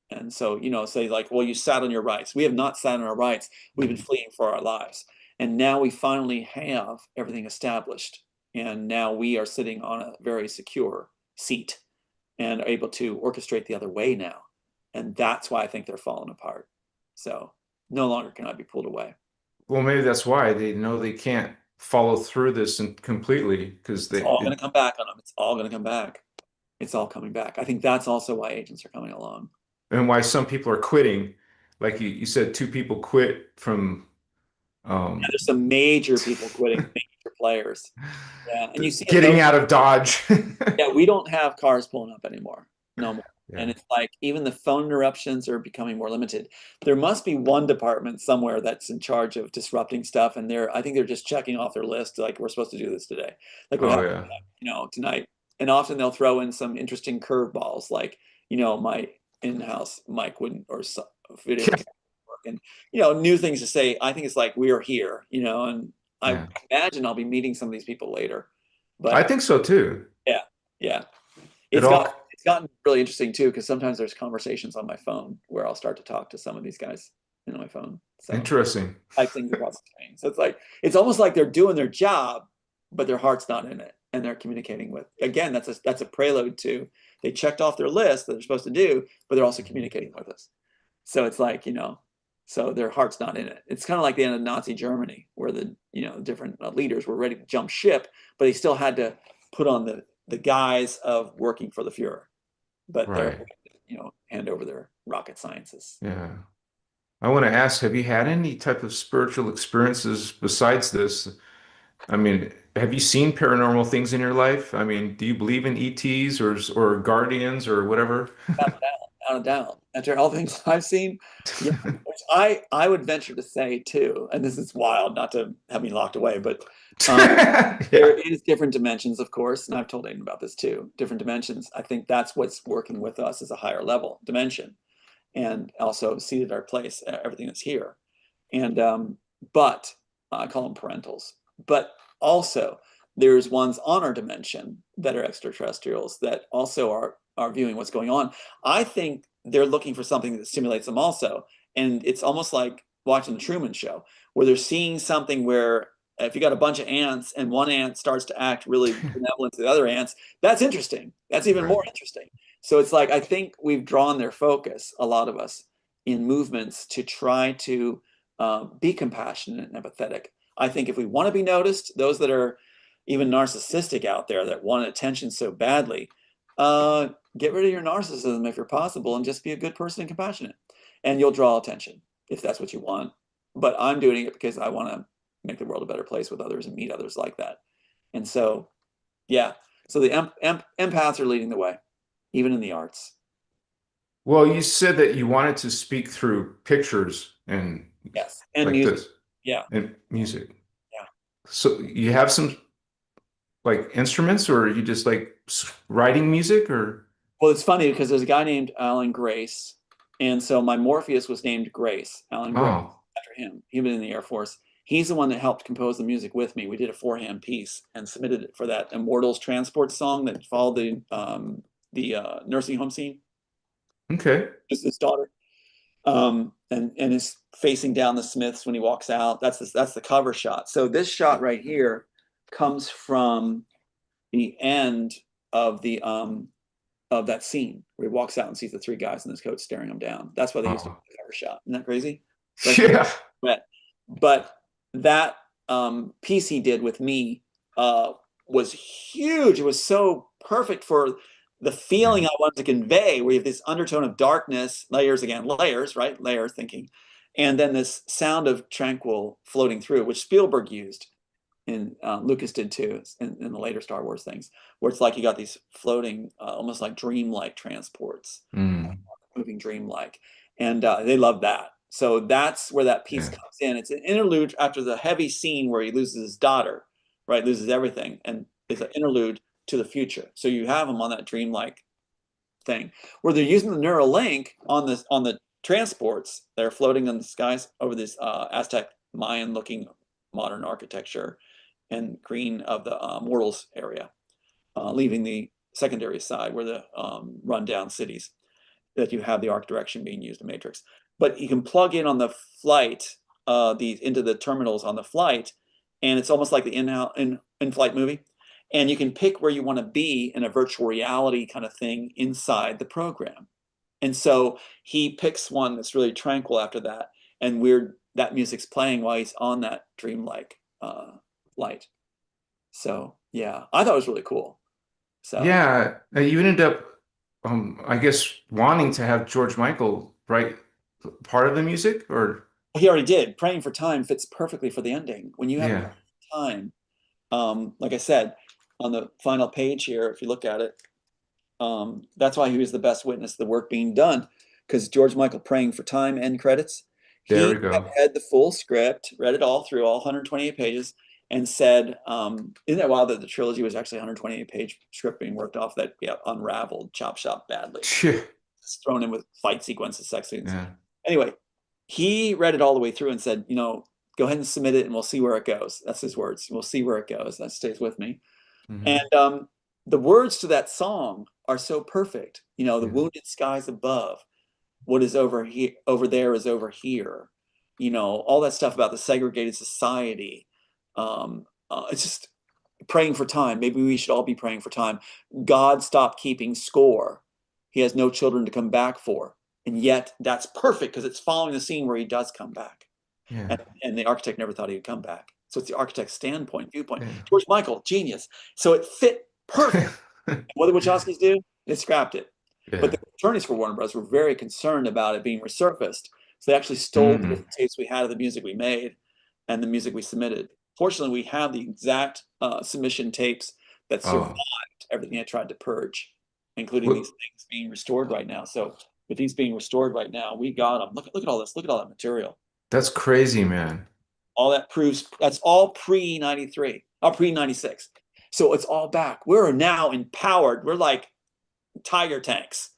Speaker 1: And so, say like, well, you sat on your rights. We have not sat on our rights. We've been
Speaker 3: Mhm.
Speaker 1: fleeing for our lives. And now we finally have everything established. And now we are sitting on a very secure seat. and are able to orchestrate the other way now. And that's why I think they're falling apart. So no longer can I be pulled away.
Speaker 3: Well, maybe that's why they know they can't follow through this and completely because
Speaker 1: It's all going to come back on them. It's all going to come back. It's all coming back. I think that's also why agents are coming along.
Speaker 3: and why some people are quitting. Like you said, two people quit from
Speaker 1: Yeah, there's some major people quitting, major players. Yeah, and you see it
Speaker 3: getting out of Dodge.
Speaker 1: yeah, we don't have cars pulling up anymore. No more.
Speaker 3: Yeah.
Speaker 1: And it's like even the phone interruptions are becoming more limited. There must be one department somewhere that's in charge of disrupting stuff, and I think they're just checking off their list, like we're supposed to do this today, like we
Speaker 3: Oh
Speaker 1: have,
Speaker 3: yeah.
Speaker 1: tonight. And often they'll throw in some interesting curveballs, like my in-house mic wouldn't or video
Speaker 3: Yeah.
Speaker 1: work, and new things to say. I think it's like we are here, and I
Speaker 3: Yeah.
Speaker 1: imagine I'll be meeting some of these people later.
Speaker 3: I
Speaker 1: But
Speaker 3: think so too.
Speaker 1: yeah, yeah.
Speaker 3: It
Speaker 1: It's
Speaker 3: all
Speaker 1: gotten really interesting too, because sometimes there's conversations on my phone where I'll start to talk to some of these guys on my phone. So
Speaker 3: interesting.
Speaker 1: type things across the screen. So it's almost like they're doing their job, but their heart's not in it, and they're communicating with. Again, that's a prelude to they checked off their list that they're supposed to do, but they're also communicating with us. So it's like so their heart's not in it. It's kind of like the end of Nazi Germany, where the different leaders were ready to jump ship, but they still had to put on the guise of working for the Fuhrer. But
Speaker 3: Right.
Speaker 1: they're hand over their rocket sciences.
Speaker 3: Yeah. I want to ask, have you had any type of spiritual experiences besides this? I mean, have you seen paranormal things in your life? I mean, do you believe in ETs or guardians or whatever?
Speaker 1: Without a doubt. After all the things I've seen, yeah, which I would venture to say too, and this is wild, not to have me locked away, but
Speaker 3: Yeah.
Speaker 1: there is different dimensions, of course, and I've told Aiden about this too. Different dimensions. I think that's what's working with us as a higher level dimension, and also seated our place, everything that's here. And but I call them parentals. But also there's ones on our dimension that are extraterrestrials that also are viewing what's going on. I think they're looking for something that stimulates them also. And it's almost like watching the Truman Show, where they're seeing something where if you got a bunch of ants and one ant starts to act really benevolent to the other ants, that's interesting. That's even more interesting. So it's like I think we've drawn their focus, a lot of us, in movements to try to be compassionate and empathetic. I think if we want to be noticed, those that are even narcissistic out there that want attention so badly, get rid of your narcissism if you're possible and just be a good person and compassionate. And you'll draw attention if that's what you want. But I'm doing it because I want to make the world a better place with others and meet others like that. And so, yeah. So the empaths are leading the way, even in the arts.
Speaker 3: Well, you said that you wanted to speak through pictures and
Speaker 1: Yes. And
Speaker 3: like
Speaker 1: music.
Speaker 3: this
Speaker 1: Yeah.
Speaker 3: and music.
Speaker 1: Yeah.
Speaker 3: So you have some like instruments, or are you just like writing music, or?
Speaker 1: Well, it's funny because there's a guy named Alan Grace. And so my Morpheus was named Grace, Alan Grace,
Speaker 3: Oh,
Speaker 1: after him. He'd been in the Air Force. He's the one that helped compose the music with me. We did a 4-hand piece and submitted it for that Immortals Transport song that followed the nursing home scene.
Speaker 3: okay.
Speaker 1: Just his daughter, and is facing down the Smiths when he walks out. That's the cover shot. So this shot right here comes from the end of the of that scene where he walks out and sees the three guys in his coat staring him down. That's why they used to do the cover shot. Isn't that crazy? So
Speaker 3: Yeah.
Speaker 1: but that piece he did with me was huge. It was so perfect for the feeling I wanted to convey, where you have this undertone of darkness, layers again, layers, right? Layer thinking. And then this sound of tranquil floating through, which Spielberg used, and Lucas did too in the later Star Wars things, where it's like you got these floating, almost like dreamlike transports,
Speaker 3: Mm.
Speaker 1: moving dreamlike. And they love that. So that's where that piece comes in. It's an interlude after the heavy scene where he loses his daughter, right? Loses everything. And it's an interlude to the future. So you have him on that dreamlike thing where they're using the neural link on the transports that are floating in the skies over this Aztec Mayan looking modern architecture and green of the Mortals area, leaving the secondary side where the rundown cities that you have the arc direction being used in Matrix. But you can plug in on the flight, into the terminals on the flight, and it's almost like the in-flight movie. And you can pick where you want to be in a virtual reality kind of thing inside the program. And so he picks one that's really tranquil after that, and that music's playing while he's on that dreamlike light. So yeah, I thought it was really cool. So
Speaker 3: Yeah, you ended up, I guess, wanting to have George Michael write part of the music, or
Speaker 1: he already did. Praying for Time fits perfectly for the ending. When you have
Speaker 3: yeah,
Speaker 1: time, like I said, on the final page here, if you look at it, that's why he was the best witness of the work being done, because George Michael Praying for Time, end credits.
Speaker 3: there
Speaker 1: He
Speaker 3: we go.
Speaker 1: read the full script, read it all through, all 128 pages, and said, isn't that wild that the trilogy was actually 128-page script being worked off that unraveled, chop shop badly,
Speaker 3: Phew.
Speaker 1: just thrown in with fight sequences, sex scenes.
Speaker 3: Yeah,
Speaker 1: Anyway, he read it all the way through and said, go ahead and submit it and we'll see where it goes. That's his words. We'll see where it goes. That stays with me.
Speaker 3: hmm,
Speaker 1: And the words to that song are so perfect. The
Speaker 3: yeah,
Speaker 1: wounded skies above, what is over here, over there is over here. All that stuff about the segregated society. It's just praying for time. Maybe we should all be praying for time. God stopped keeping score. He has no children to come back for. And yet that's perfect because it's following the scene where he does come back.
Speaker 3: yeah,
Speaker 1: And the architect never thought he would come back. So it's the architect's viewpoint.
Speaker 3: yeah.
Speaker 1: George Michael, genius. So it fit perfect. What did Wachowskis do? They scrapped it. But
Speaker 3: Yeah.
Speaker 1: the attorneys for Warner Bros. Were very concerned about it being resurfaced. So they actually stole the
Speaker 3: Mm.
Speaker 1: tapes we had of the music we made and the music we submitted. Fortunately, we have the exact submission tapes that survived
Speaker 3: Oh,
Speaker 1: everything I tried to purge, including
Speaker 3: well,
Speaker 1: these things being restored right now. So with these being restored right now, we got them. Look at all this. Look at all that material.
Speaker 3: that's crazy, man.
Speaker 1: All that proves that's all pre 93, or pre 96. So it's all back. We're now empowered. We're like tiger tanks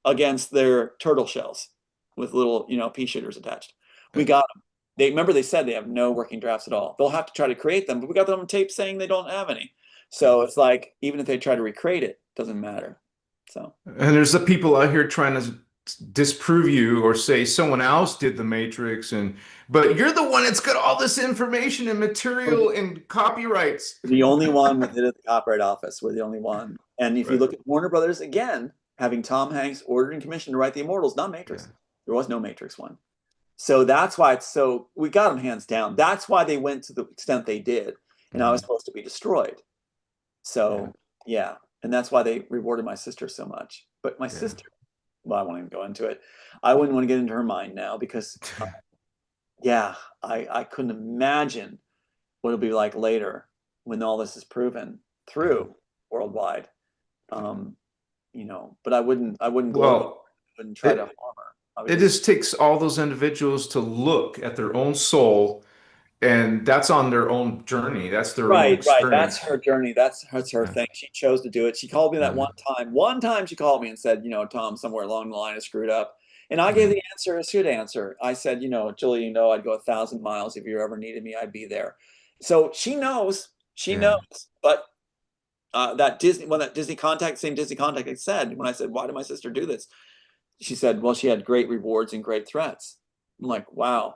Speaker 1: against their turtle shells with little, pea shooters attached.
Speaker 3: Uh,
Speaker 1: We got them. They said they have no working drafts at all. They'll have to try to create them, but we got them on tape saying they don't have any. So it's like even if they try to recreate it, doesn't matter. So
Speaker 3: And there's the people out here trying to disprove you or say someone else did the Matrix, but you're the one that's got all this information and material and copyrights.
Speaker 1: the only one that did it at the Copyright Office. We're the only one. And if you
Speaker 3: Right.
Speaker 1: look at Warner Brothers again, having Tom Hanks ordered and commissioned to write The Immortals, not
Speaker 3: Yeah.
Speaker 1: Matrix. There was no Matrix one. So that's why we got them hands down. That's why they went to the extent they did. And I was
Speaker 3: Mhm.
Speaker 1: supposed to be destroyed.
Speaker 3: Yeah.
Speaker 1: So yeah. And that's why they rewarded my sister so much. But my
Speaker 3: Yeah.
Speaker 1: sister, well, I won't even go into it. I wouldn't want to get into her mind now because yeah, I couldn't imagine what it'll be like later when all this is proven through worldwide. Um, but I wouldn't gloat,
Speaker 3: Well,
Speaker 1: wouldn't try to
Speaker 3: it
Speaker 1: harm her. I would
Speaker 3: it
Speaker 1: just
Speaker 3: just takes all those individuals to look at their own soul, and that's on their own journey. That's their own
Speaker 1: right. That's
Speaker 3: experience.
Speaker 1: her journey. That's her
Speaker 3: Yeah.
Speaker 1: thing. She chose to do it. She called me that
Speaker 3: Yeah.
Speaker 1: one time. One time she called me and said, Tom, somewhere along the line I screwed up. And I gave
Speaker 3: Yeah.
Speaker 1: the answer, a good answer. I said, Julie, I'd go 1,000 miles if you ever needed me, I'd be there. So she knows. She knows.
Speaker 3: Yeah.
Speaker 1: But same Disney contact said, when I said, why did my sister do this? She said, well, she had great rewards and great threats. I'm like, wow.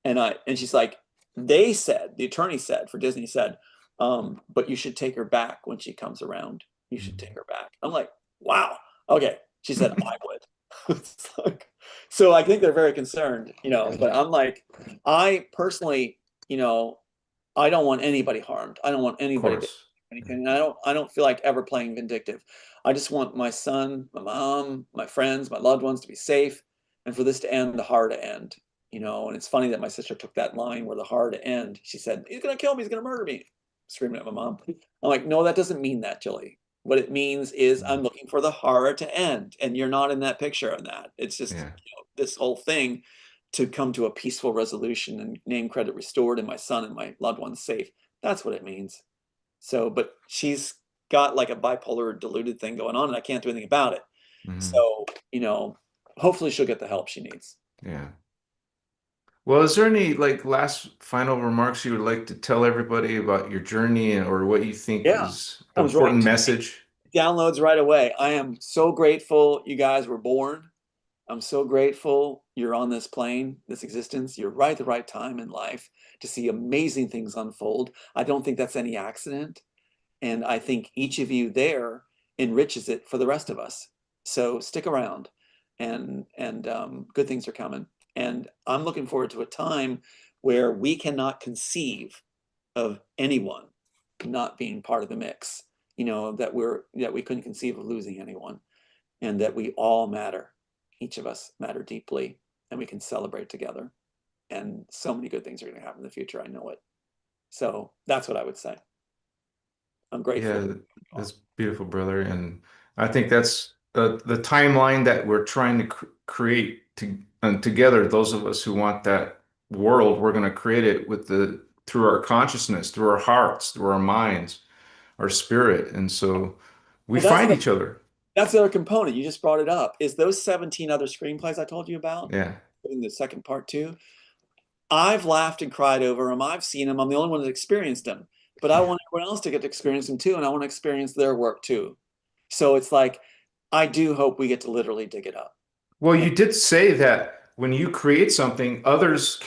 Speaker 1: And she's like, the attorney said for Disney said, but you should take her back when she comes around. You should take her back. I'm like, wow. Okay. She said, I would. It's like, so I think they're very concerned, but I'm like, I personally, I don't want anybody harmed. I don't want
Speaker 3: Of
Speaker 1: anybody to
Speaker 3: course.
Speaker 1: anything. And I don't feel like ever playing vindictive. I just want my son, my mom, my friends, my loved ones to be safe and for this to end the horror to end. And it's funny that my sister took that line where the horror to end. She said, he's gonna kill me, he's gonna murder me. Screaming at my mom. I'm like, no, that doesn't mean that, Jilly. What it means is I'm looking for the horror to end. And you're not in that picture of that. It's just
Speaker 3: Yeah.
Speaker 1: this whole thing to come to a peaceful resolution and name credit restored and my son and my loved ones safe. That's what it means. So, but she's got like a bipolar deluded thing going on and I can't do anything about it.
Speaker 3: Mhm.
Speaker 1: So, hopefully she'll get the help she needs.
Speaker 3: Yeah. Well, is there any like last final remarks you would like to tell everybody about your journey or what you think
Speaker 1: Yeah,
Speaker 3: is an
Speaker 1: comes right
Speaker 3: important
Speaker 1: to
Speaker 3: message?
Speaker 1: downloads right away. I am so grateful you guys were born. I'm so grateful you're on this plane, this existence. You're right at the right time in life to see amazing things unfold. I don't think that's any accident. And I think each of you there enriches it for the rest of us. So stick around, and good things are coming. And I'm looking forward to a time where we cannot conceive of anyone not being part of the mix. That we couldn't conceive of losing anyone, and that we all matter. Each of us matter deeply, and we can celebrate together. And so many good things are going to happen in the future. I know it. So that's what I would say. I'm grateful.
Speaker 3: Yeah, that's beautiful, brother. And I think that's the timeline that we're trying to create together. Those of us who want that world, we're going to create it through our consciousness, through our hearts, through our minds, our spirit. And so we
Speaker 1: Well, that's
Speaker 3: find
Speaker 1: the
Speaker 3: each other.
Speaker 1: that's the other component. You just brought it up. Is those 17 other screenplays I told you about
Speaker 3: Yeah.
Speaker 1: in the second part too? I've laughed and cried over them. I've seen them. I'm the only one that experienced them. But I
Speaker 3: Yeah.
Speaker 1: want everyone else to get to experience them too, and I want to experience their work too. So it's like, I do hope we get to literally dig it up.
Speaker 3: Well, you did say that when you create something, others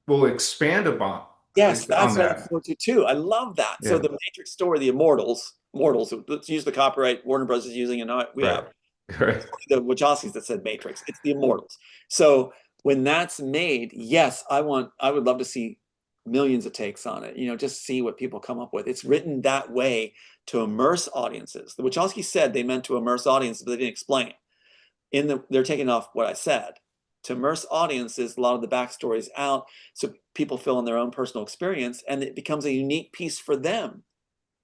Speaker 3: will expand upon
Speaker 1: Yes,
Speaker 3: on
Speaker 1: that's what I look
Speaker 3: that.
Speaker 1: forward to too. I love that. So
Speaker 3: Yeah.
Speaker 1: the Matrix story, the Immortals, let's use the copyright Warner Bros. Is using, and we
Speaker 3: Right.
Speaker 1: have
Speaker 3: Right.
Speaker 1: the Wachowskis that said Matrix. It's the Immortals. So when that's made, yes, I would love to see millions of takes on it. Just see what people come up with. It's written that way to immerse audiences. The Wachowskis said they meant to immerse audiences, but they didn't explain. They're taking off what I said. To immerse audiences, a lot of the backstory is out, so people fill in their own personal experience, and it becomes a unique piece for them.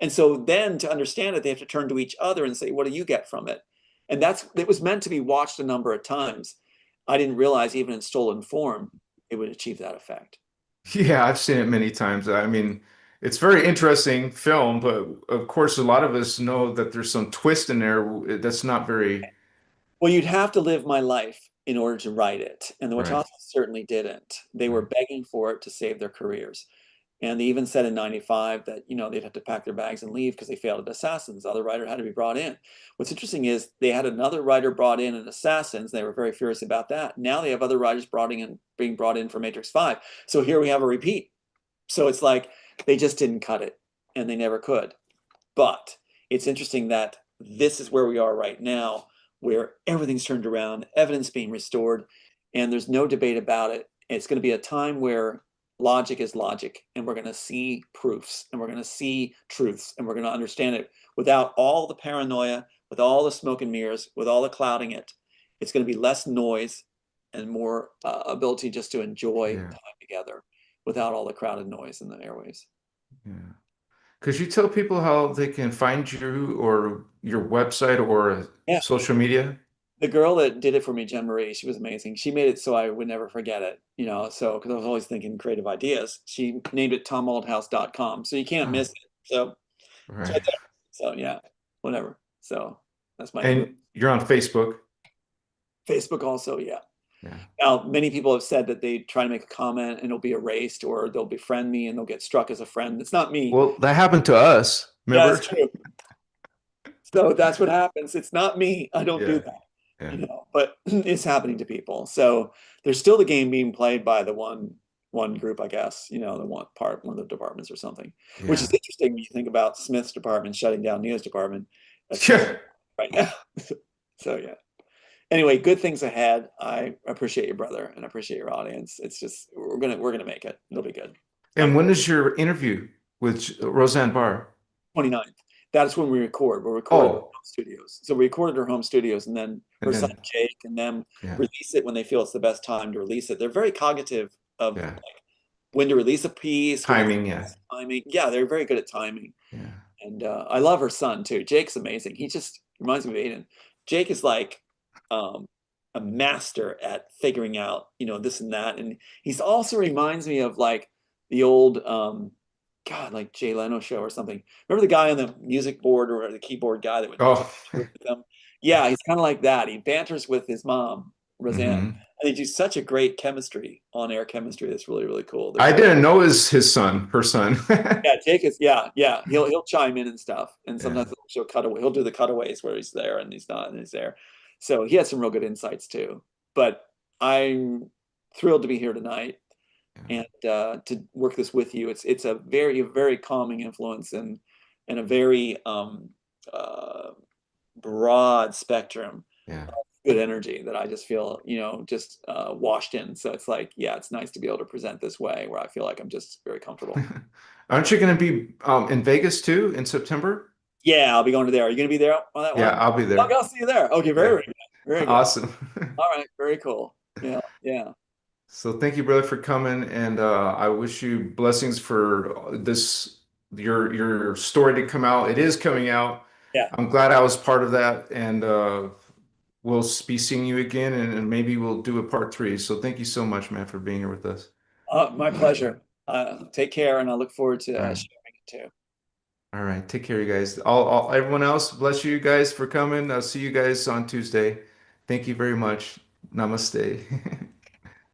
Speaker 1: And so then to understand it, they have to turn to each other and say, what do you get from it? And it was meant to be watched a number of times. I didn't realize even in stolen form, it would achieve that effect.
Speaker 3: Yeah, I've seen it many times. I mean, it's very interesting film, but of course, a lot of us know that there's some twist in there that's not very
Speaker 1: Well, you'd have to live my life in order to write it. And the
Speaker 3: right.
Speaker 1: Wachowskis certainly didn't. They were
Speaker 3: Right.
Speaker 1: begging for it to save their careers. And they even said in 95 that, they'd have to pack their bags and leave because they failed at Assassins. The other writer had to be brought in. What's interesting is they had another writer brought in Assassins. They were very furious about that. Now they have other writers being brought in for Matrix 5. So here we have a repeat. So it's like they just didn't cut it, and they never could. But it's interesting that this is where we are right now, where everything's turned around, evidence being restored, and there's no debate about it. It's going to be a time where logic is logic, and we're going to see proofs, and we're going to see truths, and we're going to understand it without all the paranoia, with all the smoke and mirrors, with all the clouding it. It's going to be less noise and more ability just to enjoy
Speaker 3: Yeah.
Speaker 1: time together without all the crowded noise in the airwaves.
Speaker 3: Yeah. Could you tell people how they can find you or your website or
Speaker 1: Yeah.
Speaker 3: social media?
Speaker 1: The girl that did it for me, Jen Marie, she was amazing. She made it so I would never forget it, so because I was always thinking creative ideas. She named it tomaldhouse.com. So you can't
Speaker 3: Oh,
Speaker 1: miss it. So it's right
Speaker 3: right.
Speaker 1: there. So yeah, whatever. So that's my name.
Speaker 3: And you're on Facebook.
Speaker 1: Facebook also, yeah.
Speaker 3: Yeah.
Speaker 1: Now, many people have said that they try to make a comment and it'll be erased, or they'll befriend me and they'll get struck as a friend. It's not me.
Speaker 3: Well, that happened to us.
Speaker 1: Yeah,
Speaker 3: Remember?
Speaker 1: it's true. So that's what happens. It's not me. I don't do
Speaker 3: Yeah.
Speaker 1: that.
Speaker 3: Yeah.
Speaker 1: But it's happening to people. So there's still the game being played by the one group, I guess, the one of the departments or something, which is
Speaker 3: Yeah.
Speaker 1: interesting when you think about Smith's department shutting down Neo's department. That's
Speaker 3: Yeah.
Speaker 1: right now. So yeah. Anyway, good things ahead. I appreciate you, brother, and I appreciate your audience. It's just we're gonna make it. It'll be good.
Speaker 3: And when is your interview with Roseanne Barr?
Speaker 1: 29th. That's when we record. We're recording at
Speaker 3: Oh,
Speaker 1: home studios. So we recorded her home studios, and then
Speaker 3: and
Speaker 1: her son
Speaker 3: then
Speaker 1: Jake and them
Speaker 3: yeah.
Speaker 1: release it when they feel it's the best time to release it. They're very cognitive of
Speaker 3: Yeah.
Speaker 1: like when to release a piece, when to
Speaker 3: Timing, yeah.
Speaker 1: timing. Yeah, they're very good at timing.
Speaker 3: Yeah.
Speaker 1: And I love her son too. Jake's amazing. He just reminds me of Aiden. Jake is like a master at figuring out, this and that. And he's also reminds me of like the old God, like Jay Leno show or something. Remember the guy on the music board or the keyboard guy that would
Speaker 3: Oh.
Speaker 1: with them? Yeah, he's kind of like that. He banters with his mom, Roseanne.
Speaker 3: Hmm.
Speaker 1: And they do such a great chemistry, on-air chemistry. That's really, really cool.
Speaker 3: I didn't know his son, her son.
Speaker 1: Yeah, Jake is, yeah. He'll chime in and stuff. And
Speaker 3: Yeah.
Speaker 1: sometimes he'll cut away. He'll do the cutaways where he's there and he's not and he's there. So he has some real good insights too. But I'm thrilled to be here tonight
Speaker 3: Yeah.
Speaker 1: and to work this with you. It's a very, very calming influence, and and a very uh, broad spectrum
Speaker 3: Yeah.
Speaker 1: of good energy that I just feel, just washed in. So it's like, yeah, it's nice to be able to present this way where I feel like I'm just very comfortable.
Speaker 3: Aren't you going to be in Vegas too in September?
Speaker 1: Yeah, I'll be going to there. Are you going to be there on that
Speaker 3: Yeah,
Speaker 1: one?
Speaker 3: I'll be
Speaker 1: Okay,
Speaker 3: there.
Speaker 1: I'll see you there. Okay,
Speaker 3: Yeah.
Speaker 1: very good. Very good.
Speaker 3: Awesome.
Speaker 1: All right, very cool. Yeah, yeah.
Speaker 3: So thank you, brother, for coming, and I wish you blessings for this your story to come out. It is coming out.
Speaker 1: Yeah.
Speaker 3: I'm glad I was part of that, and we'll be seeing you again, and maybe we'll do a part three. So thank you so much, man, for being here with us.
Speaker 1: My pleasure. Take care, and I look forward to
Speaker 3: All right.
Speaker 1: sharing it too.
Speaker 3: All right. Take care, you guys. Everyone else, bless you guys for coming. I'll see you guys on Tuesday. Thank you very much. Namaste.